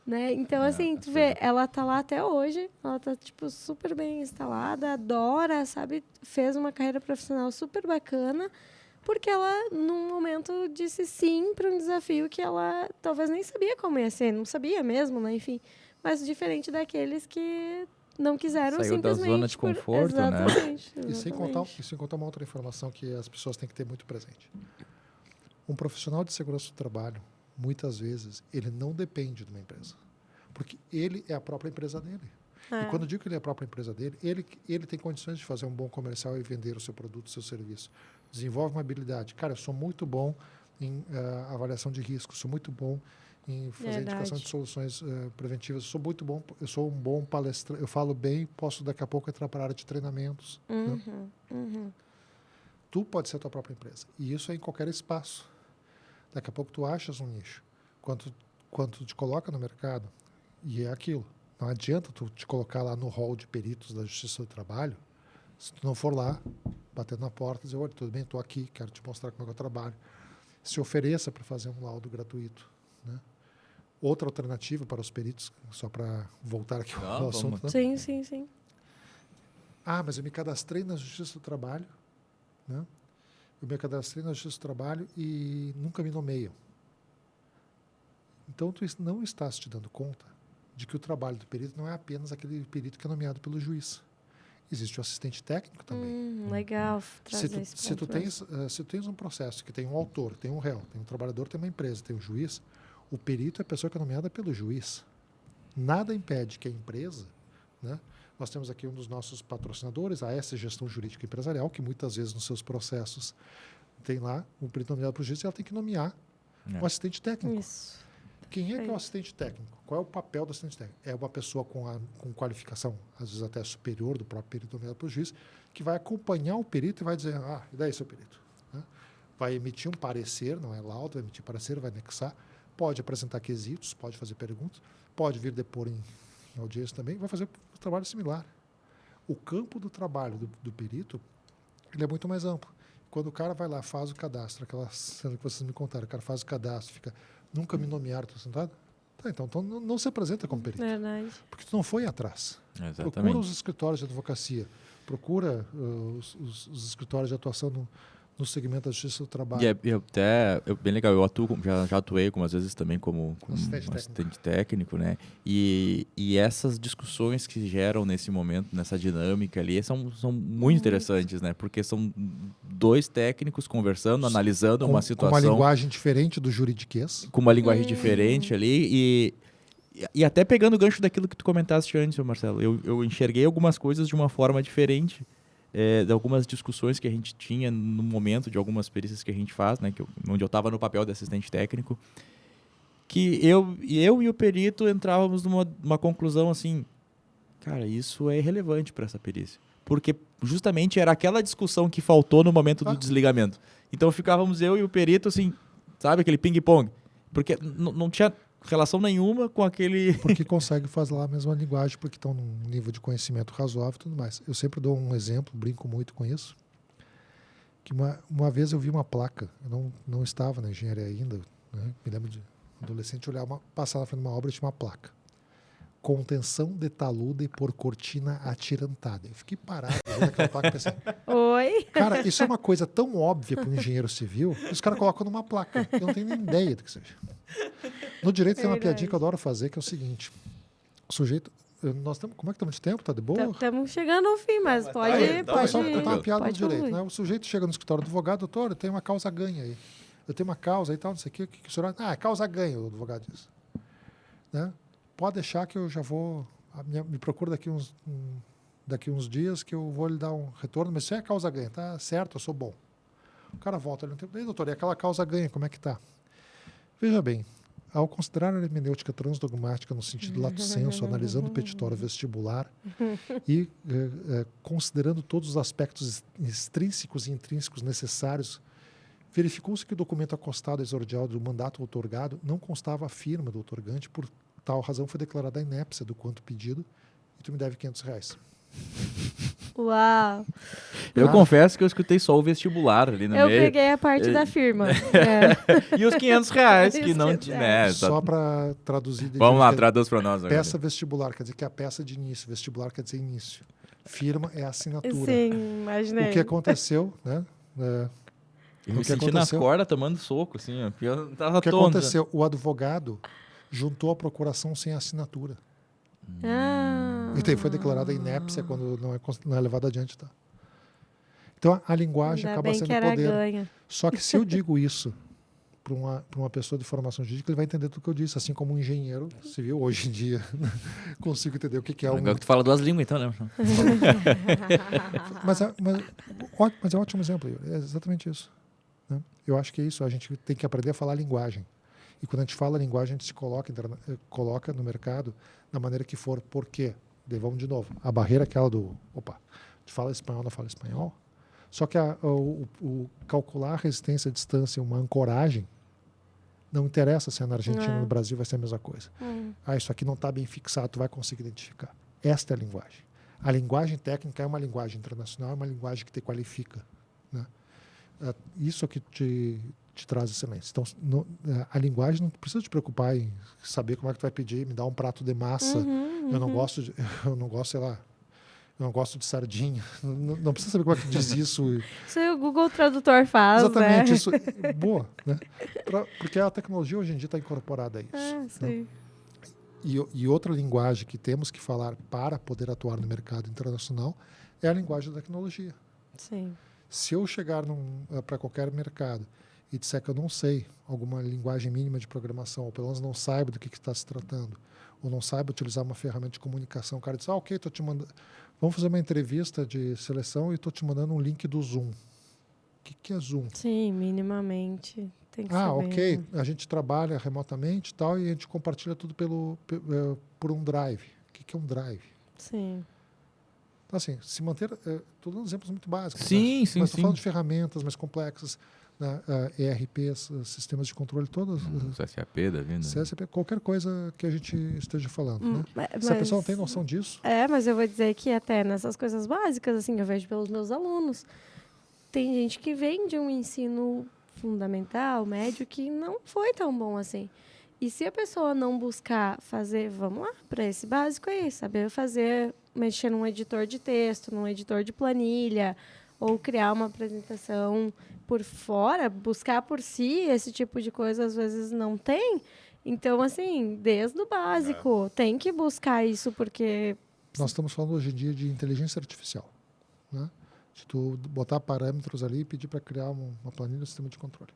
A: Né? Então, assim, tu vê, ela tá lá até hoje. Ela tá, tipo, super bem instalada, adora, sabe? Fez uma carreira profissional super bacana, porque ela, num momento, disse sim para um desafio que ela talvez nem sabia como ia ser. Não sabia mesmo, né? Enfim. Mas diferente daqueles que... não quiseram
B: saiu
A: simplesmente...
B: da zona de conforto,
A: exatamente,
B: né?
C: E sem contar uma outra informação que as pessoas têm que ter muito presente. Um profissional de segurança do trabalho, muitas vezes, ele não depende de uma empresa. Porque ele é a própria empresa dele. E quando eu digo que ele é a própria empresa dele, ele tem condições de fazer um bom comercial e vender o seu produto, o seu serviço. Desenvolve uma habilidade. Cara, eu sou muito bom em avaliação de risco, sou muito bom em fazer indicação de soluções preventivas. Eu sou um bom palestrante, eu falo bem, posso daqui a pouco entrar para a área de treinamentos. Né? Tu pode ser a tua própria empresa. E isso é em qualquer espaço. Daqui a pouco tu achas um nicho. Quando tu te coloca no mercado, e é aquilo. Não adianta tu te colocar lá no hall de peritos da Justiça do Trabalho, se tu não for lá, batendo na porta e dizer, olha, tudo bem, estou aqui, quero te mostrar como é que eu trabalho. Se ofereça para fazer um laudo gratuito. Né? Outra alternativa para os peritos, só para voltar aqui ao assunto. Né?
A: Sim.
C: Mas eu me cadastrei na Justiça do Trabalho, né? Eu me cadastrei na Justiça do Trabalho e nunca me nomeiam. Então, tu não estás te dando conta de que o trabalho do perito não é apenas aquele perito que é nomeado pelo juiz. existe o assistente técnico também.
A: Legal.
C: Se tu tens um processo que tem um autor, tem um réu, tem um trabalhador, tem uma empresa, tem um juiz, o perito é a pessoa que é nomeada pelo juiz. Nada impede que a empresa, né? Nós temos aqui um dos nossos patrocinadores, a S Gestão Jurídica Empresarial, que muitas vezes nos seus processos tem lá um perito nomeado pelo juiz e ela tem que nomear o assistente técnico.
A: Isso.
C: Quem é que é o assistente técnico? Qual é o papel do assistente técnico? É uma pessoa com qualificação, às vezes até superior do próprio perito nomeado pelo juiz, que vai acompanhar o perito e vai dizer, e daí, seu perito? Né? Vai emitir um parecer, não é laudo, vai emitir parecer, vai anexar, pode apresentar quesitos, pode fazer perguntas, pode vir depor em audiência também, vai fazer um trabalho similar. O campo do trabalho do perito, ele é muito mais amplo. Quando o cara vai lá, faz o cadastro, aquela cena que vocês me contaram, o cara faz o cadastro, fica, nunca me nomearam, estou sentado? Tá, então não se apresenta como perito.
A: Verdade.
C: Porque tu não foi atrás.
B: Exatamente.
C: Procura os escritórios de advocacia, procura os escritórios de atuação no segmento da justiça do trabalho.
B: E bem legal, eu atuo, já atuei algumas vezes também como assistente técnico, né? E essas discussões que geram nesse momento, nessa dinâmica ali, são muito interessantes, né? Porque são dois técnicos conversando, analisando uma situação.
C: Com uma linguagem diferente do juridiquês.
B: Com uma linguagem diferente ali e até pegando o gancho daquilo que tu comentaste antes, Marcelo, eu enxerguei algumas coisas de uma forma diferente. De algumas discussões que a gente tinha no momento, de algumas perícias que a gente faz, né, onde eu estava no papel de assistente técnico, que eu e o perito entrávamos numa conclusão assim, cara, isso é irrelevante para essa perícia. Porque justamente era aquela discussão que faltou no momento do desligamento. Então ficávamos eu e o perito assim, sabe, aquele ping-pong. Porque não tinha relação nenhuma com aquele...
C: Porque consegue fazer lá a mesma linguagem, porque estão num nível de conhecimento razoável e tudo mais. Eu sempre dou um exemplo, brinco muito com isso, que uma vez eu vi uma placa, eu não estava na engenharia ainda, né? Me lembro de adolescente olhar, passar na frente de uma obra e tinha uma placa. Contenção de talude por cortina atirantada. Eu fiquei parado vendo aquela placa e pensei...
A: Oi?
C: Cara, isso é uma coisa tão óbvia para um engenheiro civil que os caras colocam numa placa. Eu não tenho nem ideia do que seja. No direito tem uma piadinha que eu adoro fazer, que é o seguinte. O sujeito... como é que estamos de tempo? Tá de boa?
A: Estamos chegando ao fim, mas pode ir.
C: Só contar uma piada no direito. Né? O sujeito chega no escritório do advogado, doutor, eu tenho uma causa ganha aí. Eu tenho uma causa e tal, não sei o que o senhor... é causa ganha, o advogado diz. Né? Pode deixar que eu já vou... Me procura daqui uns dias que eu vou lhe dar um retorno, mas isso é causa ganha, tá certo, eu sou bom. O cara volta, ele não tem... doutor, e aquela causa ganha, como é que tá? Veja bem, ao considerar a hermenêutica transdogmática no sentido lato sensu, analisando o petitório vestibular e considerando todos os aspectos extrínsecos e intrínsecos necessários, verificou-se que o documento acostado exordial do mandato outorgado não constava a firma do outorgante, por tal razão foi declarada a inépcia do quanto pedido e tu me deve R$500.
A: Uau!
B: Eu confesso que eu escutei só o vestibular ali no meio.
A: Eu peguei a parte da firma.
B: E os R$500 que não tinha.
C: Só para traduzir.
B: Vamos lá, traduz para nós.
C: Peça vestibular, quer dizer que é a peça de início. Vestibular quer dizer início. Firma é a assinatura.
A: Sim, imaginei.
C: O que aconteceu, né?
B: Eu me senti nas cordas tomando soco, assim. Eu tava
C: o que aconteceu? O advogado juntou a procuração sem assinatura. Então foi declarada inépcia quando não é levado adiante. Tá? Então a linguagem acaba sendo poder.
A: Ganha.
C: Só que se eu digo isso para uma pessoa de formação jurídica, ele vai entender tudo que eu disse, assim como um engenheiro civil, hoje em dia, consigo entender o que é
B: Agora que tu fala duas línguas, então, né?
C: mas é um ótimo exemplo, é exatamente isso. Né? Eu acho que é isso, a gente tem que aprender a falar a linguagem. E quando a gente fala a linguagem, a gente se coloca no mercado da maneira que for. Por quê? Daí vamos de novo. A barreira aquela do... Opa, a gente fala espanhol, não fala espanhol? Só que o calcular a resistência à distância, uma ancoragem, não interessa se é na Argentina ou no Brasil, vai ser a mesma coisa. Isso aqui não está bem fixado, tu vai conseguir identificar. Esta é a linguagem. A linguagem técnica é uma linguagem internacional, é uma linguagem que te qualifica. Né? Isso é que te traz excelência. Então, a linguagem não precisa te preocupar em saber como é que tu vai pedir, me dá um prato de massa. Eu não gosto, sei lá, eu não gosto de sardinha. Não precisa saber como é que diz isso.
A: Isso o Google Tradutor faz,
C: exatamente,
A: né?
C: Isso. Boa, né? Porque a tecnologia hoje em dia está incorporada a isso.
A: Sim.
C: E outra linguagem que temos que falar para poder atuar no mercado internacional é a linguagem da tecnologia.
A: Sim.
C: Se eu chegar para qualquer mercado e disser que eu não sei alguma linguagem mínima de programação, ou pelo menos não saiba do que está se tratando, ou não saiba utilizar uma ferramenta de comunicação, o cara diz, ok, tô te mandando, vamos fazer uma entrevista de seleção e estou te mandando um link do Zoom. O que é Zoom?
A: Sim, minimamente. Tem que saber.
C: Ok, a gente trabalha remotamente e tal, e a gente compartilha tudo por um drive. O que é um drive?
A: Sim.
C: Então, assim, se manter... Estou dando exemplos muito básicos.
B: Sim,
C: né?
B: sim,
C: Mas
B: sim.
C: estou falando de ferramentas mais complexas, né? ERPs, sistemas de controle, todos.
B: CSAP da vida.
C: CSAP, qualquer coisa que a gente esteja falando. Né?
A: Mas,
C: se a pessoa não tem noção disso...
A: mas eu vou dizer que até nessas coisas básicas, assim, eu vejo pelos meus alunos, tem gente que vem de um ensino fundamental, médio, que não foi tão bom assim. E se a pessoa não buscar fazer, vamos lá, para esse básico aí, saber fazer, mexer num editor de texto, num editor de planilha, ou criar uma apresentação por fora, buscar por si, esse tipo de coisa às vezes não tem. Então, assim, desde o básico, tem que buscar isso, porque...
C: Nós estamos falando hoje em dia de inteligência artificial, né? De tu botar parâmetros ali e pedir para criar uma planilha, um sistema de controle.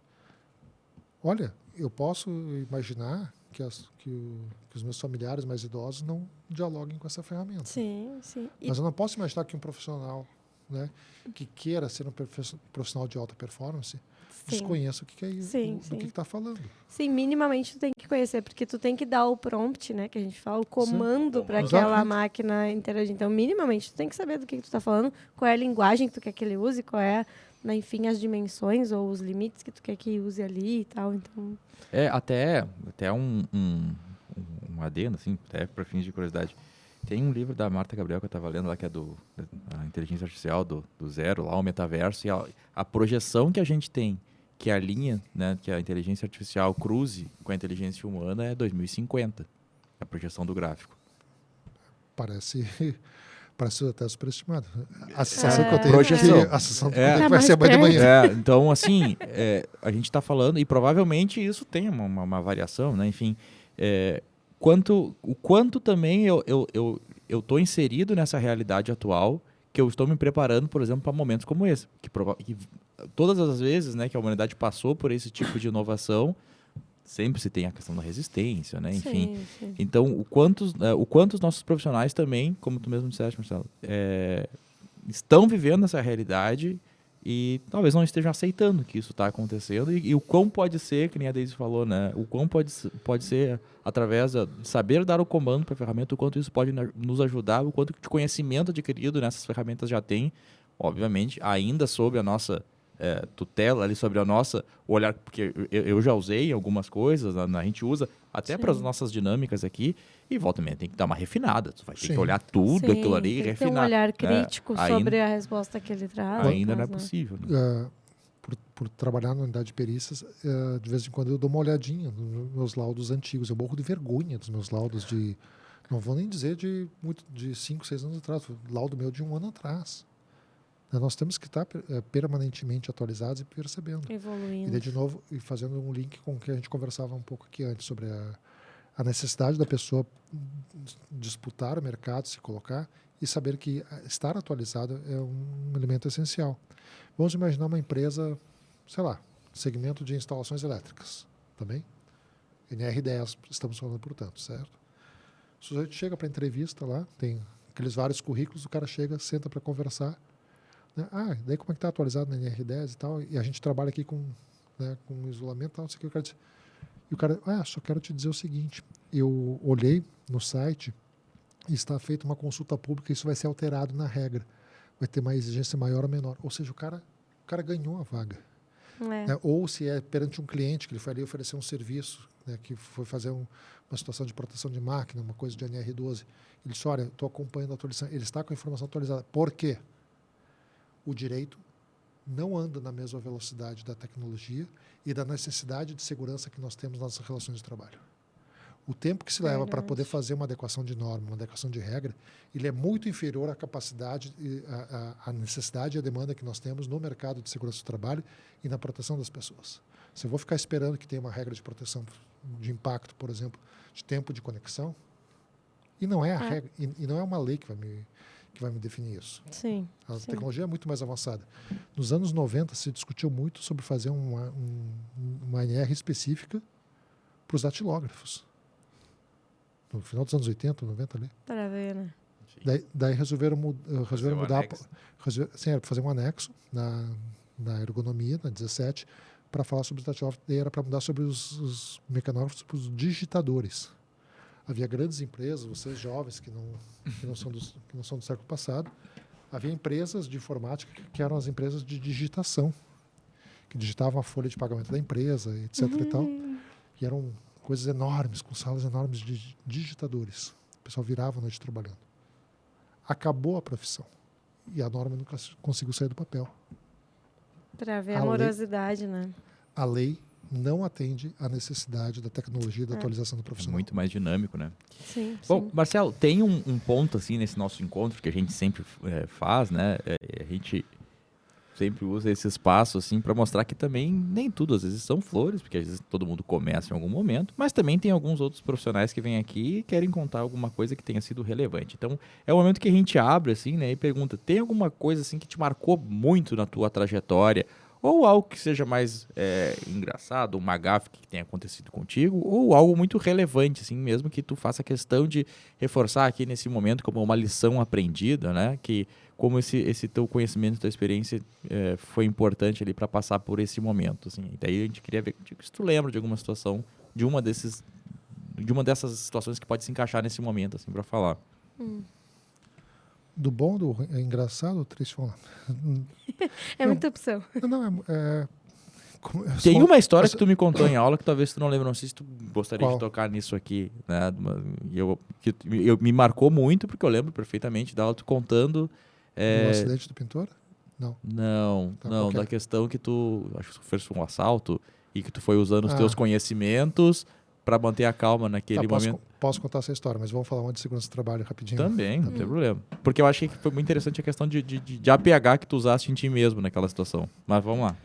C: Olha, eu posso imaginar que os meus familiares mais idosos não dialoguem com essa ferramenta.
A: Sim, sim.
C: Mas eu não posso imaginar que um profissional, né, que queira ser um profissional de alta performance desconheça o que é isso, do que está falando.
A: Sim, minimamente tu tem que conhecer, porque tu tem que dar o prompt, né, que a gente fala, o comando para aquela máquina interagir. Então, minimamente tu tem que saber do que tu está falando, qual é a linguagem que tu quer que ele use, qual é, né, enfim, as dimensões ou os limites que tu quer que use ali e tal. Então...
B: até um adendo, assim, até para fins de curiosidade. Tem um livro da Marta Gabriel que eu estava lendo lá, que é da inteligência artificial do zero, lá o metaverso, e a projeção que a gente tem, que a linha, né, que a inteligência artificial cruze com a inteligência humana é 2050, a projeção do gráfico.
C: Parece até superestimado. A sensação que eu tenho
B: projeção.
C: A sensação que vai ser amanhã de manhã.
B: Então, assim, a gente está falando, e provavelmente isso tem uma variação, né? Enfim, o quanto também eu estou inserido nessa realidade atual, que eu estou me preparando, por exemplo, para momentos como esse. Que todas as vezes, né, que a humanidade passou por esse tipo de inovação, sempre se tem a questão da resistência, né? Enfim.
A: Sim.
B: Então, o quanto os nossos profissionais também, como tu mesmo disseste, Marcelo, estão vivendo essa realidade e talvez não estejam aceitando que isso está acontecendo e o quão pode ser, que nem a Daisy falou, né? O quão pode ser através de saber dar o comando para a ferramenta, o quanto isso pode nos ajudar, o quanto de conhecimento adquirido nessas ferramentas já tem, obviamente, ainda sob a nossa tutela, ali sobre a nossa olhar, porque eu já usei algumas coisas, a gente usa até para as nossas dinâmicas aqui, e volta e meia tem que dar uma refinada, tu vai ter que olhar tudo aquilo ali e refinar.
A: Tem um olhar crítico sobre a resposta que ele traz.
B: Ainda não é possível. Né?
C: Por trabalhar na unidade de perícias, de vez em quando eu dou uma olhadinha nos meus laudos antigos. Eu morro de vergonha dos meus laudos de... Não vou nem dizer de 5, 6 anos atrás. Laudo meu de 1 ano atrás. Nós temos que estar permanentemente atualizados e percebendo.
A: Evoluindo.
C: E daí, de novo, e fazendo um link com o que a gente conversava um pouco aqui antes, sobre a necessidade da pessoa disputar o mercado, se colocar, e saber que estar atualizado é um elemento essencial. Vamos imaginar uma empresa, sei lá, segmento de instalações elétricas, também? NR10, estamos falando, portanto, certo? O sujeito chega para entrevista lá, tem aqueles vários currículos, o cara chega, senta para conversar, né? Daí como é que está atualizado na NR10 e tal, e a gente trabalha aqui com isolamento e tal, não sei o que, o cara diz, e o cara, só quero te dizer o seguinte, eu olhei no site e está feita uma consulta pública, isso vai ser alterado na regra, vai ter uma exigência maior ou menor, ou seja, o cara ganhou a vaga. Né? Ou se é perante um cliente que ele foi ali oferecer um serviço, né, que foi fazer uma situação de proteção de máquina, uma coisa de NR12, ele disse, olha, estou acompanhando a atualização, ele está com a informação atualizada. Por quê? O direito não anda na mesma velocidade da tecnologia e da necessidade de segurança que nós temos nas relações de trabalho. O tempo que se leva para poder fazer uma adequação de norma, uma adequação de regra, ele é muito inferior à capacidade, à necessidade e à demanda que nós temos no mercado de segurança do trabalho e na proteção das pessoas. Se eu vou ficar esperando que tenha uma regra de proteção de impacto, por exemplo, de tempo de conexão, E não é a regra, e não é uma lei que vai me definir isso.
A: Sim.
C: A
A: sim.
C: tecnologia é muito mais avançada. Nos anos 90 se discutiu muito sobre fazer uma NR específica para os datilógrafos. No final dos anos 80, 90 ali.
A: Para ver, né?
C: Daí resolveram mudar.
B: anexo.
C: Sim, era para fazer um anexo na ergonomia, na 17, para falar sobre os datilógrafos. Daí era para mudar sobre os mecanógrafos para os digitadores. Havia grandes empresas, vocês jovens que não são do século passado, havia empresas de informática que eram as empresas de digitação, que digitavam a folha de pagamento da empresa, etc. e tal. E eram coisas enormes, com salas enormes de digitadores. O pessoal virava a noite trabalhando. Acabou a profissão. E a norma nunca conseguiu sair do papel.
A: Para ver a
C: A lei-
A: morosidade, né?
C: A lei não atende à necessidade da tecnologia, da
A: É.
C: atualização do
B: É
C: profissional.
B: muito mais dinâmico, né?
A: Sim,
B: Bom,
A: sim.
B: Marcelo, tem um ponto assim nesse nosso encontro que a gente sempre faz, né? A gente sempre usa esse espaço assim para mostrar que também nem tudo às vezes são flores, porque às vezes todo mundo começa em algum momento, mas também tem alguns outros profissionais que vêm aqui e querem contar alguma coisa que tenha sido relevante. Então, é o momento que a gente abre assim, né, e pergunta: tem alguma coisa assim que te marcou muito na tua trajetória? Ou algo que seja mais engraçado, uma gafe que tenha acontecido contigo, ou algo muito relevante, assim mesmo, que tu faça questão de reforçar aqui nesse momento como uma lição aprendida, né? Que como esse teu conhecimento, tua experiência foi importante ali para passar por esse momento, assim. E daí a gente queria ver contigo se tu lembra de alguma situação, de uma dessas situações que pode se encaixar nesse momento, assim, para falar.
C: Do bom, do engraçado ou triste? Vamos lá.
A: É muita opção.
C: Não,
B: Tem uma história que tu me contou em aula que talvez tu não lembre, não sei se tu gostaria
C: Qual?
B: de tocar nisso aqui, né? Que me marcou muito, porque eu lembro perfeitamente da aula tu contando.
C: No acidente do pintor? Não.
B: Não,
C: Tá,
B: não,
C: qual que é?
B: da questão que tu, acho que sofreu um assalto e que tu foi usando os
C: Ah.
B: teus conhecimentos para manter a calma naquele
C: Tá,
B: momento.
C: posso contar essa história, mas vamos falar uma de segurança do trabalho rapidinho.
B: Também, não tem problema. Porque eu achei que foi muito interessante a questão de APH que tu usaste em ti mesmo naquela situação. Mas vamos lá.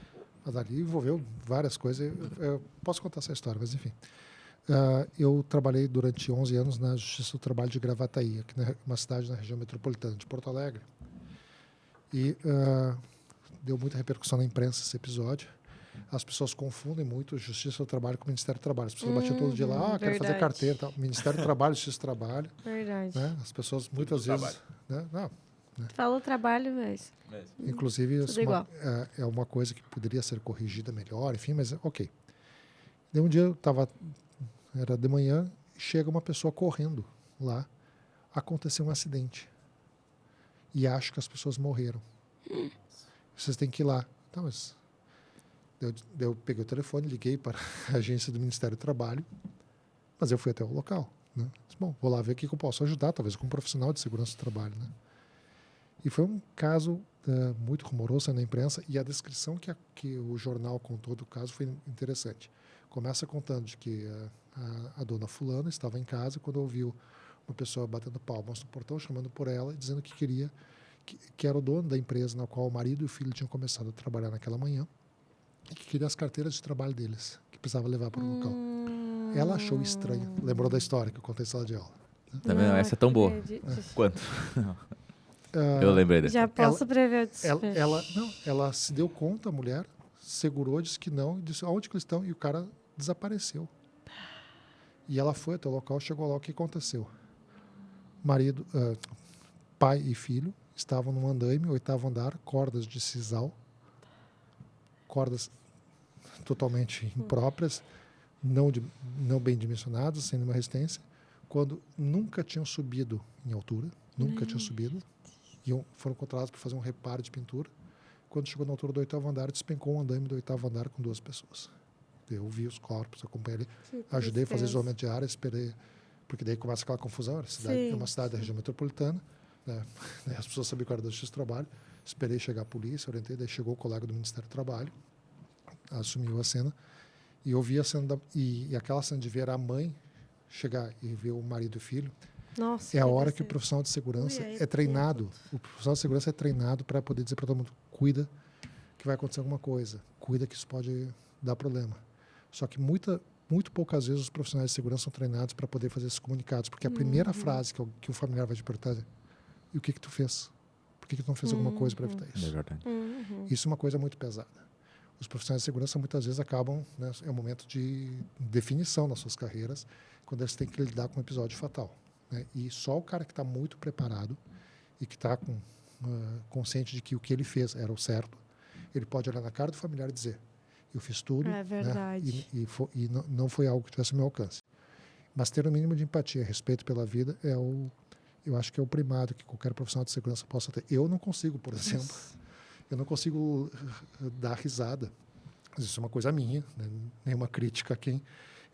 C: Mas ali envolveu várias coisas. Eu posso contar essa história, mas enfim. Eu trabalhei durante 11 anos na Justiça do Trabalho de Gravataí, aqui uma cidade na região metropolitana de Porto Alegre. E deu muita repercussão na imprensa esse episódio. As pessoas confundem muito Justiça do Trabalho com o Ministério do Trabalho. As pessoas batiam todo dia lá, quero fazer
A: verdade.
C: carteira. Tal. Ministério do Trabalho, Justiça do Trabalho.
A: Verdade.
C: Né? As pessoas muitas
B: do
C: vezes... Né? Não,
A: Falou trabalho, mas...
C: inclusive,
A: Tudo igual.
C: é uma coisa que poderia ser corrigida melhor, enfim, mas ok. Daí um dia eu era de manhã, chega uma pessoa correndo lá, aconteceu um acidente. E acho que as pessoas morreram. Vocês têm que ir lá. Tá, mas eu peguei o telefone, liguei para a agência do Ministério do Trabalho, mas eu fui até o local. Né? Disse, bom, vou lá ver o que eu posso ajudar, talvez como profissional de segurança do trabalho. Né? E foi um caso muito rumoroso na imprensa, e a descrição que o jornal contou do caso foi interessante. Começa contando de que a dona fulana estava em casa quando ouviu uma pessoa batendo palmas no portão, chamando por ela e dizendo que queria, que era o dono da empresa na qual o marido e o filho tinham começado a trabalhar naquela manhã, e que queria as carteiras de trabalho deles, que precisava levar para o local. Ela achou estranho, lembrou da história que eu contei em sala de aula.
B: Tá vendo? Essa é tão boa. Quanto? Eu lembrei dessa.
A: Já posso prever o desfecho.
C: Ela se deu conta, a mulher, segurou, disse que não, disse aonde que eles estão, e o cara desapareceu. E ela foi até o local, chegou lá, o que aconteceu? Pai e filho estavam num andaime, 8º andar, cordas de sisal, cordas totalmente impróprias, não bem dimensionadas, sem nenhuma resistência, quando nunca tinham subido em altura, nunca tinham subido, e foram contratados para fazer um reparo de pintura. Quando chegou na altura do 8º andar, despencou um andaime do 8º andar com 2 pessoas. Eu vi os corpos, acompanhei ele, ajudei a fazer isolamento de área, esperei, porque daí começa aquela confusão, é uma cidade da região metropolitana, né? As pessoas sabiam que era da Justiça do Trabalho, esperei chegar a polícia, orientei, daí chegou o colega do Ministério do Trabalho, assumiu a cena, e eu vi a cena, e aquela cena de ver a mãe chegar e ver o marido e o filho,
A: Nossa,
C: é a hora que o profissional de segurança é treinado. O profissional de segurança é treinado para poder dizer para todo mundo, cuida que vai acontecer alguma coisa, cuida que isso pode dar problema. Só que muito poucas vezes os profissionais de segurança são treinados para poder fazer esses comunicados, porque a primeira frase que o familiar vai te perguntar é: e o que tu fez? Por que tu não fez alguma coisa para evitar isso?
B: É verdade.
C: Isso é uma coisa muito pesada. Os profissionais de segurança muitas vezes acabam, né, é um momento de definição nas suas carreiras, quando eles têm que lidar com um episódio fatal, né? E só o cara que está muito preparado e que está consciente de que o que ele fez era o certo, ele pode olhar na cara do familiar e dizer: eu fiz tudo,
A: É verdade.
C: né? E não foi algo que tivesse ao meu alcance. Mas ter o mínimo de empatia, respeito pela vida, eu acho que é o primado que qualquer profissional de segurança possa ter. Eu não consigo, por exemplo, eu não consigo dar risada. Isso é uma coisa minha, né? Nenhuma crítica a quem.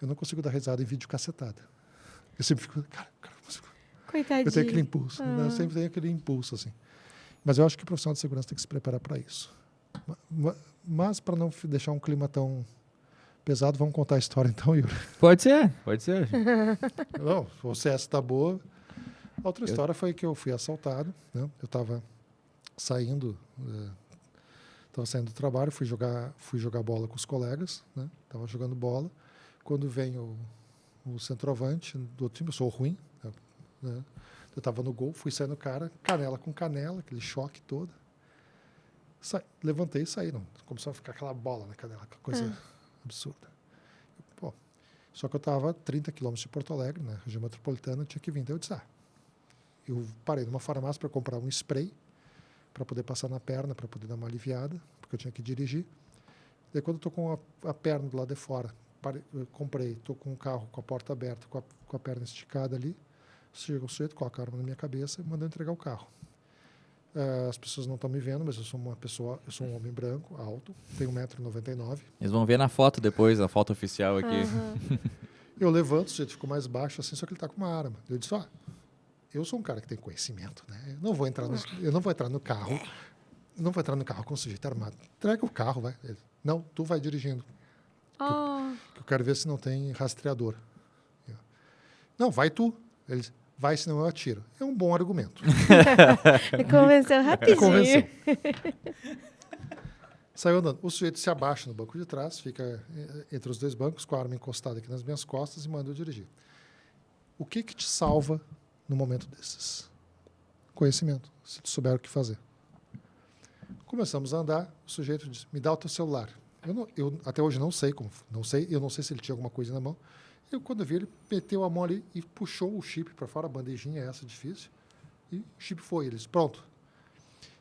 C: Eu não consigo dar risada em vídeo cacetada. Eu sempre fico, cara,
A: Coitadinho.
C: eu tenho aquele impulso, né? Eu sempre tenho aquele impulso, assim. Mas eu acho que o profissional de segurança tem que se preparar para isso. Mas, para não deixar um clima tão pesado, vamos contar a história então, Yuri.
B: Pode ser, pode ser.
C: Não, o CS está boa. A outra história foi que eu fui assaltado, né? Eu estava saindo do trabalho, fui jogar bola com os colegas, né? Tava jogando bola. Quando vem o centroavante do time, eu sou ruim, né? Eu estava no gol, fui sair no cara, canela com canela, aquele choque todo. Levantei e saí. Não. Começou a ficar aquela bola na canela, aquela coisa absurda. Pô, só que eu estava a 30 quilômetros de Porto Alegre, né, região metropolitana, tinha que vir. Então eu disse, eu parei numa farmácia para comprar um spray para poder passar na perna, para poder dar uma aliviada, porque eu tinha que dirigir. Daí quando eu estou com a perna do lado de fora, eu comprei, estou com o carro com a porta aberta, com a perna esticada ali, chega o sujeito, coloca a arma na minha cabeça e manda eu entregar o carro. As pessoas não estão me vendo, mas eu sou um homem branco, alto, tenho 1,99 m.
B: Eles vão ver na foto depois, a foto oficial aqui.
C: Eu levanto, o sujeito ficou mais baixo, assim, só que ele está com uma arma. Eu disse, eu sou um cara que tem conhecimento, né? Eu não vou entrar no carro, com o sujeito armado. Entrega o carro, vai. Ele, não, tu vai dirigindo. Que eu quero ver se não tem rastreador. Não, vai tu. Ele disse, vai, senão eu atiro. É um bom argumento.
A: Convenceu rapidinho.
C: Convenceu. Saiu andando. O sujeito se abaixa no banco de trás, fica entre os dois bancos, com a arma encostada aqui nas minhas costas e manda eu dirigir. O que te salva no momento desses? Conhecimento, se tu souber o que fazer. Começamos a andar, o sujeito disse, me dá o teu celular. Eu até hoje não sei se ele tinha alguma coisa na mão. Quando eu vi, ele meteu a mão ali e puxou o chip para fora, a bandejinha essa difícil, e o chip foi. Ele disse, pronto.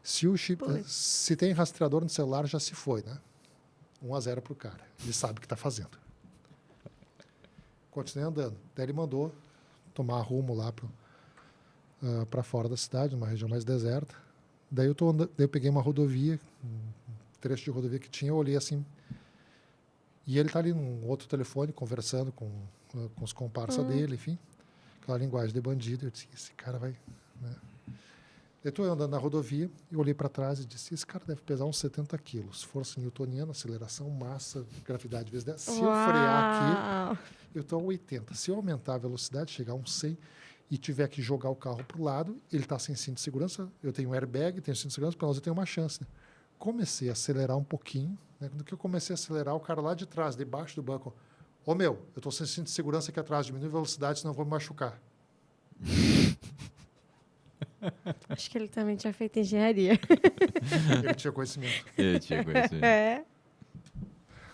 C: Se tem rastreador no celular, já se foi, né? 1-0 para o cara. Ele sabe o que está fazendo. Continuei andando. Daí ele mandou tomar rumo lá para fora da cidade, numa região mais deserta. Daí eu peguei uma rodovia, um trecho de rodovia que tinha, eu olhei assim, e ele está ali num outro telefone, conversando com os comparsas dele, enfim, aquela linguagem de bandido. Eu disse, esse cara vai... Né? Eu estou andando na rodovia, e olhei para trás e disse, esse cara deve pesar uns 70 quilos, força newtoniana, aceleração, massa, gravidade vezes 10. Se eu frear aqui, eu estou a 80. Se eu aumentar a velocidade, chegar a uns 100, e tiver que jogar o carro para o lado, ele está sem cinto de segurança, eu tenho um airbag, tenho cinto de segurança, pelo menos eu tenho uma chance. Né? Comecei a acelerar um pouquinho, né? Quando que eu comecei a acelerar, o cara lá de trás, debaixo do banco, eu estou sem cinto de segurança aqui atrás, diminui a velocidade, senão eu vou me machucar.
A: Acho que ele também tinha feito engenharia.
C: Ele tinha conhecimento.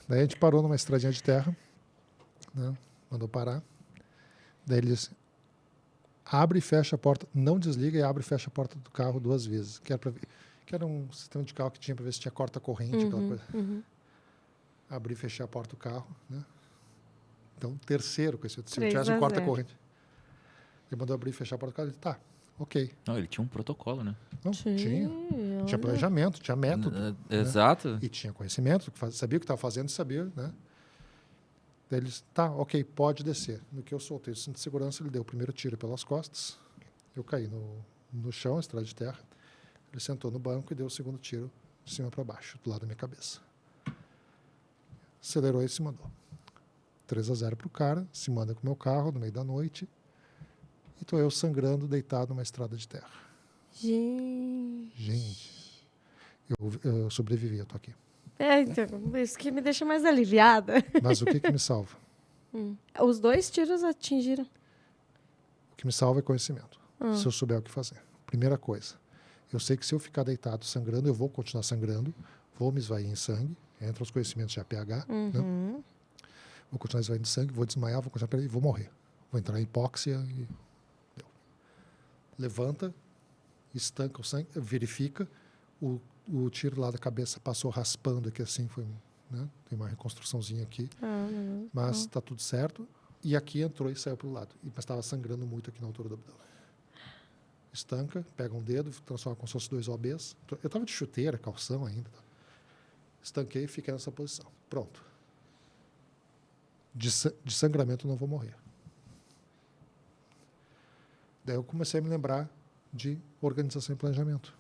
C: Daí a gente parou numa estradinha de terra, né? Mandou parar. Daí ele disse, abre e fecha a porta, não desliga e abre e fecha a porta do carro 2 vezes. Que era um sistema de carro que tinha para ver se tinha corta-corrente, aquela coisa. Abrir e fechar a porta do carro, né? Então, terceiro, se eu tivesse um corta-corrente. Ele mandou abrir e fechar a porta do carro, ele tá, ok.
B: Não, ele tinha um protocolo, né?
C: Não, tinha planejamento, tinha método.
B: Exato.
C: Né? E tinha conhecimento, sabia o que estava fazendo e sabia, né? Daí ele disse, tá, ok, pode descer. No que eu soltei o cinto de segurança, ele deu o primeiro tiro pelas costas. Eu caí no chão, estrada de terra. Ele sentou no banco e deu o segundo tiro de cima para baixo, do lado da minha cabeça. Acelerou e se mandou. 3-0 para o cara, se manda com o meu carro no meio da noite. E estou eu sangrando, deitado numa estrada de terra. Gente. Eu sobrevivi, eu estou aqui.
A: Então, isso que me deixa mais aliviada.
C: Mas o que me salva?
A: Os 2 tiros atingiram.
C: O que me salva é conhecimento. Se eu souber o que fazer. Primeira coisa. Eu sei que se eu ficar deitado sangrando, eu vou continuar sangrando, vou me esvair em sangue, entra os conhecimentos de APH, né? Vou continuar esvaindo sangue, vou desmaiar, vou continuar e vou morrer. Vou entrar em hipóxia e... Deu. Levanta, estanca o sangue, verifica, o tiro lá da cabeça passou raspando aqui assim, foi, né? Tem uma reconstruçãozinha aqui, mas está tudo certo. E aqui entrou e saiu pelo lado. Mas estava sangrando muito aqui na altura do abdômen. Estanca, pega um dedo, transforma como se fosse 2 OBs. Eu estava de chuteira, calção ainda. Estanquei e fiquei nessa posição. Pronto. De sangramento eu não vou morrer. Daí eu comecei a me lembrar de organização e planejamento.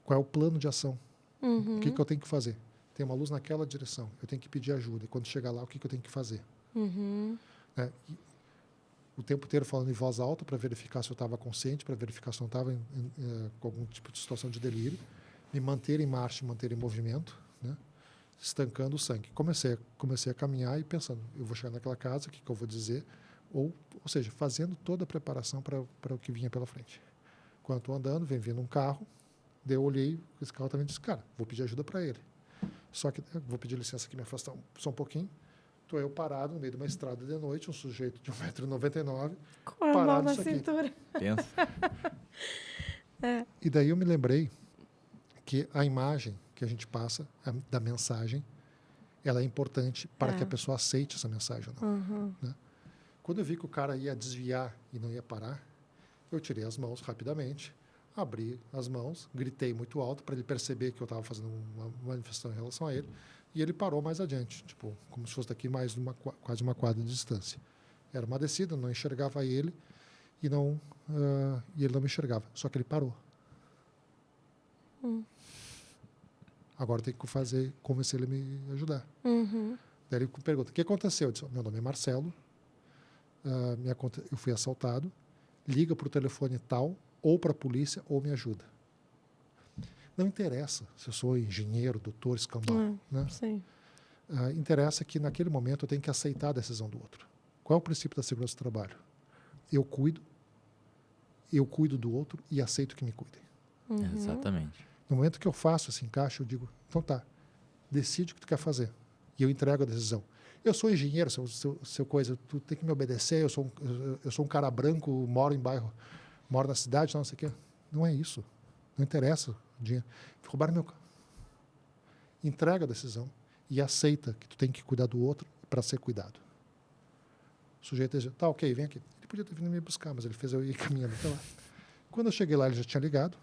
C: Qual é o plano de ação? O que eu tenho que fazer? Tem uma luz naquela direção. Eu tenho que pedir ajuda. E quando chegar lá, o que eu tenho que fazer? O tempo inteiro falando em voz alta para verificar se eu estava consciente, para verificar se eu não estava com algum tipo de situação de delírio. Me manter em marcha, manter em movimento, né? Estancando o sangue. Comecei a caminhar e pensando, eu vou chegar naquela casa, o que eu vou dizer? Ou seja, fazendo toda a preparação para o que vinha pela frente. Quando estou andando, vem vindo um carro, daí eu olhei, esse carro também disse, cara, vou pedir ajuda para ele. Só que vou pedir licença aqui, me afastar só um pouquinho. Estou eu parado no meio de uma estrada de noite, um sujeito de 1,99 m,
A: com a mão na cintura.
B: Pensa.
C: E daí eu me lembrei que a imagem que a gente passa, da mensagem, ela é importante para que a pessoa aceite essa mensagem ou não. Né? Quando eu vi que o cara ia desviar e não ia parar, eu tirei as mãos rapidamente, abri as mãos, gritei muito alto para ele perceber que eu estava fazendo uma manifestação em relação a ele, e ele parou mais adiante, tipo, como se fosse daqui mais quase uma quadra de distância. Era uma descida, não enxergava ele e ele não me enxergava, só que ele parou. Agora tem que convencer ele a me ajudar. Daí ele pergunta, o que aconteceu? Eu disse, meu nome é Marcelo, eu fui assaltado, liga para o telefone tal, ou para a polícia, ou me ajuda. Não interessa se eu sou engenheiro, doutor, escambau. Né?
A: Sim.
C: Interessa que naquele momento eu tenho que aceitar a decisão do outro. Qual é o princípio da segurança do trabalho? Eu cuido do outro e aceito que me cuidem.
B: Exatamente.
C: No momento que eu faço esse encaixe, eu digo, então tá, decide o que tu quer fazer. E eu entrego a decisão. Eu sou engenheiro, seu coisa, tu tem que me obedecer, eu sou um cara branco, moro na cidade, não sei o quê. Não é isso. Não interessa o dinheiro. Roubaram meu carro. Entrega a decisão e aceita que tu tem que cuidar do outro para ser cuidado. O sujeito diz, tá, ok, vem aqui. Ele podia ter vindo me buscar, mas ele fez eu ir caminhando até lá. Quando eu cheguei lá, ele já tinha ligado,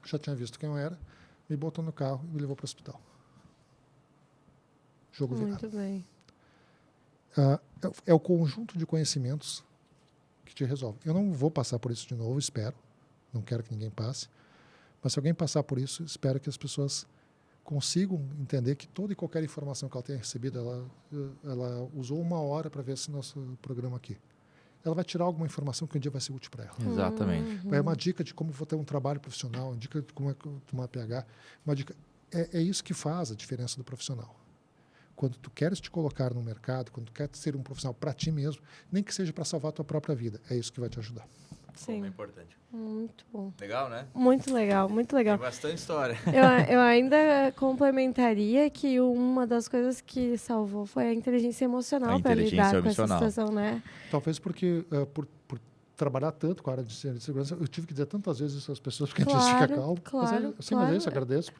C: já tinha visto quem eu era, me botou no carro e me levou para o hospital. Jogo virado.
A: Muito bem.
C: É o conjunto de conhecimentos que te resolve. Eu não vou passar por isso de novo, espero. Não quero que ninguém passe. Mas se alguém passar por isso, espero que as pessoas consigam entender que toda e qualquer informação que ela tenha recebido, ela usou 1 hora para ver esse nosso programa aqui. Ela vai tirar alguma informação que um dia vai ser útil para ela.
B: Exatamente.
C: É uma dica de como vou ter um trabalho profissional, uma dica de como tomar pH. Uma dica. É isso que faz a diferença do profissional. Quando tu queres te colocar no mercado, quando tu queres ser um profissional para ti mesmo, nem que seja para salvar a tua própria vida, é isso que vai te ajudar.
A: Sim.
B: É importante.
A: Muito bom.
B: Legal, né?
A: Muito legal, muito legal.
B: Tem bastante história.
A: Eu ainda complementaria que uma das coisas que salvou foi a inteligência emocional para lidar com essa situação, né?
C: Talvez porque, por trabalhar tanto com a área de segurança, eu tive que dizer tantas vezes isso às pessoas, porque a gente fica calmo. Mas é isso, agradeço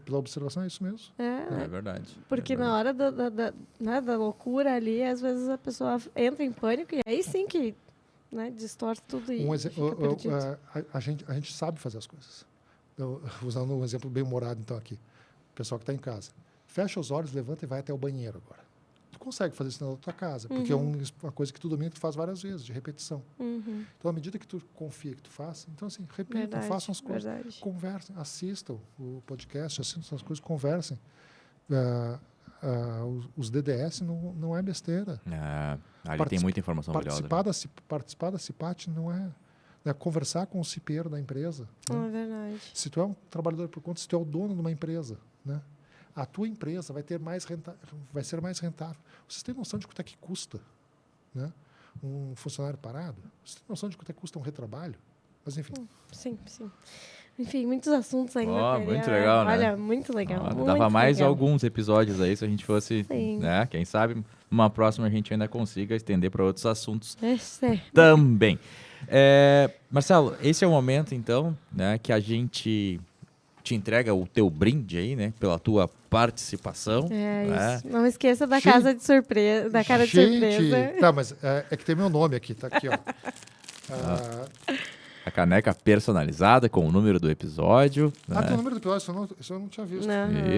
C: pela observação, é isso mesmo.
B: É verdade.
A: Porque na hora da loucura ali, às vezes a pessoa entra em pânico e aí sim que... Né, distorce tudo e
C: a gente sabe fazer as coisas. Usando um exemplo bem humorado então aqui, o pessoal que está em casa, fecha os olhos, levanta e vai até o banheiro agora. Tu consegue fazer isso na tua casa, porque é uma coisa que tu domina, tu faz várias vezes, de repetição. Então, à medida que tu confia que tu faça, então assim, repitam, façam as coisas, conversem, assistam o podcast, assistam as coisas, conversem. Os DDS não é besteira.
B: Ali tem muita informação valiosa.
C: Participar da CIPAT não é conversar com o cipeiro da empresa.
A: É verdade.
C: Se tu é um trabalhador por conta, se tu é o dono de uma empresa, né? a tua empresa vai ser mais rentável. Vocês têm noção de quanto é que custa, né, um funcionário parado? Vocês têm noção de quanto é que custa um retrabalho? Mas, enfim.
A: Sim. Enfim, muitos assuntos ainda.
B: Muito legal, né?
A: Olha, muito legal. Muito
B: dava mais
A: legal.
B: alguns episódios aí, se a gente fosse, né? Quem sabe, numa próxima a gente ainda consiga estender para outros assuntos também. Marcelo, esse é o momento, então, né, que a gente te entrega o teu brinde aí, né, pela tua participação. Né?
A: Isso. Não esqueça da casa de surpresa, da cara de surpresa.
C: Tá, mas é que tem meu nome aqui, tá aqui, ó.
B: A caneca personalizada com o número do episódio. Né?
C: Tem o número do episódio, isso eu não tinha visto.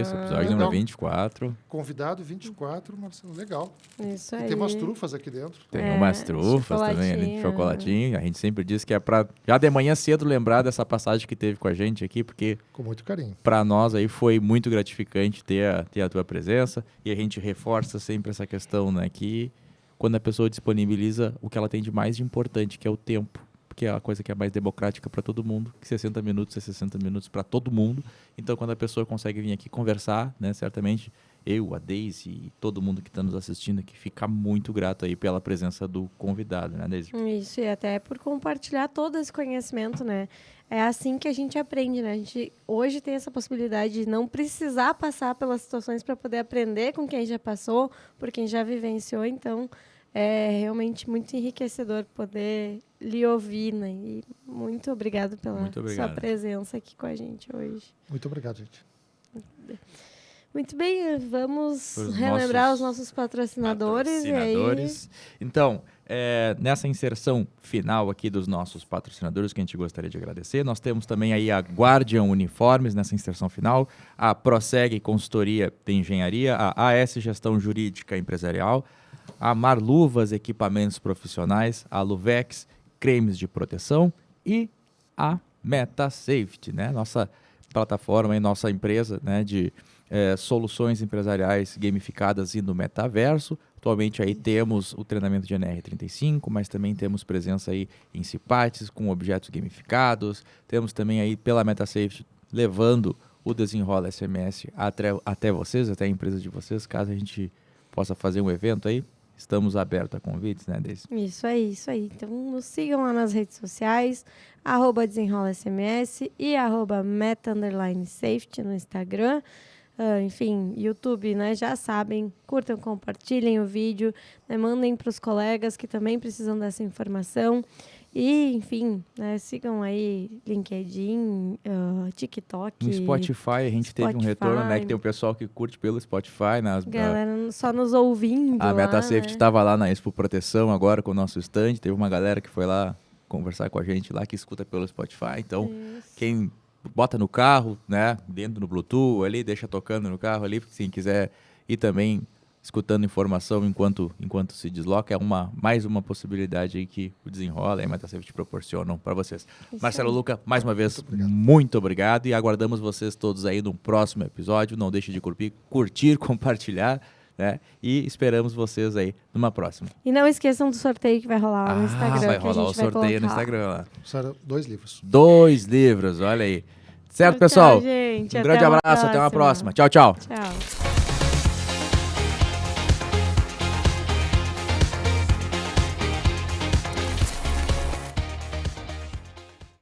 B: Isso, episódio número 24.
C: Convidado 24, Marcelo, legal.
A: Isso aí.
C: E tem umas trufas aqui dentro.
B: Tem umas trufas também ali, de chocolatinho. A gente sempre diz que é pra já de manhã cedo lembrar dessa passagem que teve com a gente aqui, porque
C: com muito carinho.
B: Para nós aí foi muito gratificante ter a tua presença, e a gente reforça sempre essa questão, né, que quando a pessoa disponibiliza o que ela tem de mais importante, que é o tempo, que é a coisa que é mais democrática para todo mundo, que 60 minutos é 60 minutos para todo mundo. Então, quando a pessoa consegue vir aqui conversar, né, certamente eu, a Deise e todo mundo que está nos assistindo aqui fica muito grato aí pela presença do convidado, né, Deise?
A: Isso, e até por compartilhar todo esse conhecimento, né? É assim que a gente aprende, né? A gente hoje tem essa possibilidade de não precisar passar pelas situações para poder aprender com quem já passou, por quem já vivenciou. Então, é realmente muito enriquecedor poder lhe ouvir, né? E muito obrigado pela sua presença aqui com a gente hoje.
C: Muito obrigado, gente.
A: Muito bem, vamos relembrar os nossos patrocinadores. E aí...
B: Então, nessa inserção final aqui dos nossos patrocinadores, que a gente gostaria de agradecer, nós temos também aí a Guardian Uniformes nessa inserção final, a Proseg Consultoria de Engenharia, a AS Gestão Jurídica Empresarial, a Marluvas Equipamentos Profissionais, a Luvex Cremes de Proteção e a MetaSafety, né? Nossa plataforma e nossa empresa, né, de soluções empresariais gamificadas e no metaverso. Atualmente aí temos o treinamento de NR35, mas também temos presença aí em CIPATES com objetos gamificados. Temos também aí pela MetaSafety levando o Desenrola SMS até vocês, até a empresa de vocês, caso a gente possa fazer um evento aí. Estamos abertos a convites, né, Deise?
A: Isso aí. Então, nos sigam lá nas redes sociais, @desenrola-sms e @meta_safety no Instagram. Enfim, YouTube, né? Já sabem, curtam, compartilhem o vídeo, né, mandem para os colegas que também precisam dessa informação. E, enfim, né, sigam aí LinkedIn, TikTok.
B: No Spotify, a gente teve um retorno, né? Que tem o pessoal que curte pelo Spotify.
A: Galera só nos ouvindo.
B: A MetaSafety estava lá na Expo Proteção agora com o nosso stand. Teve uma galera que foi lá conversar com a gente lá, que escuta pelo Spotify. Então, quem bota no carro, né? Dentro do Bluetooth ali, deixa tocando no carro ali, se quiser ir também escutando informação enquanto se desloca, é mais uma possibilidade aí que o Desenrola e a MetaSafety proporcionam para vocês. Marcelo Luca, mais uma vez, muito obrigado e aguardamos vocês todos aí no próximo episódio. Não deixe de curtir, compartilhar, né? E esperamos vocês aí numa próxima.
A: E não esqueçam do sorteio que vai rolar lá no Instagram.
B: Vai rolar o sorteio no Instagram lá.
C: Serão 2 livros.
B: 2 livros, olha aí. Certo, pessoal?
A: Tchau, gente.
B: Um grande abraço, até uma próxima. Tchau, tchau.
A: Tchau.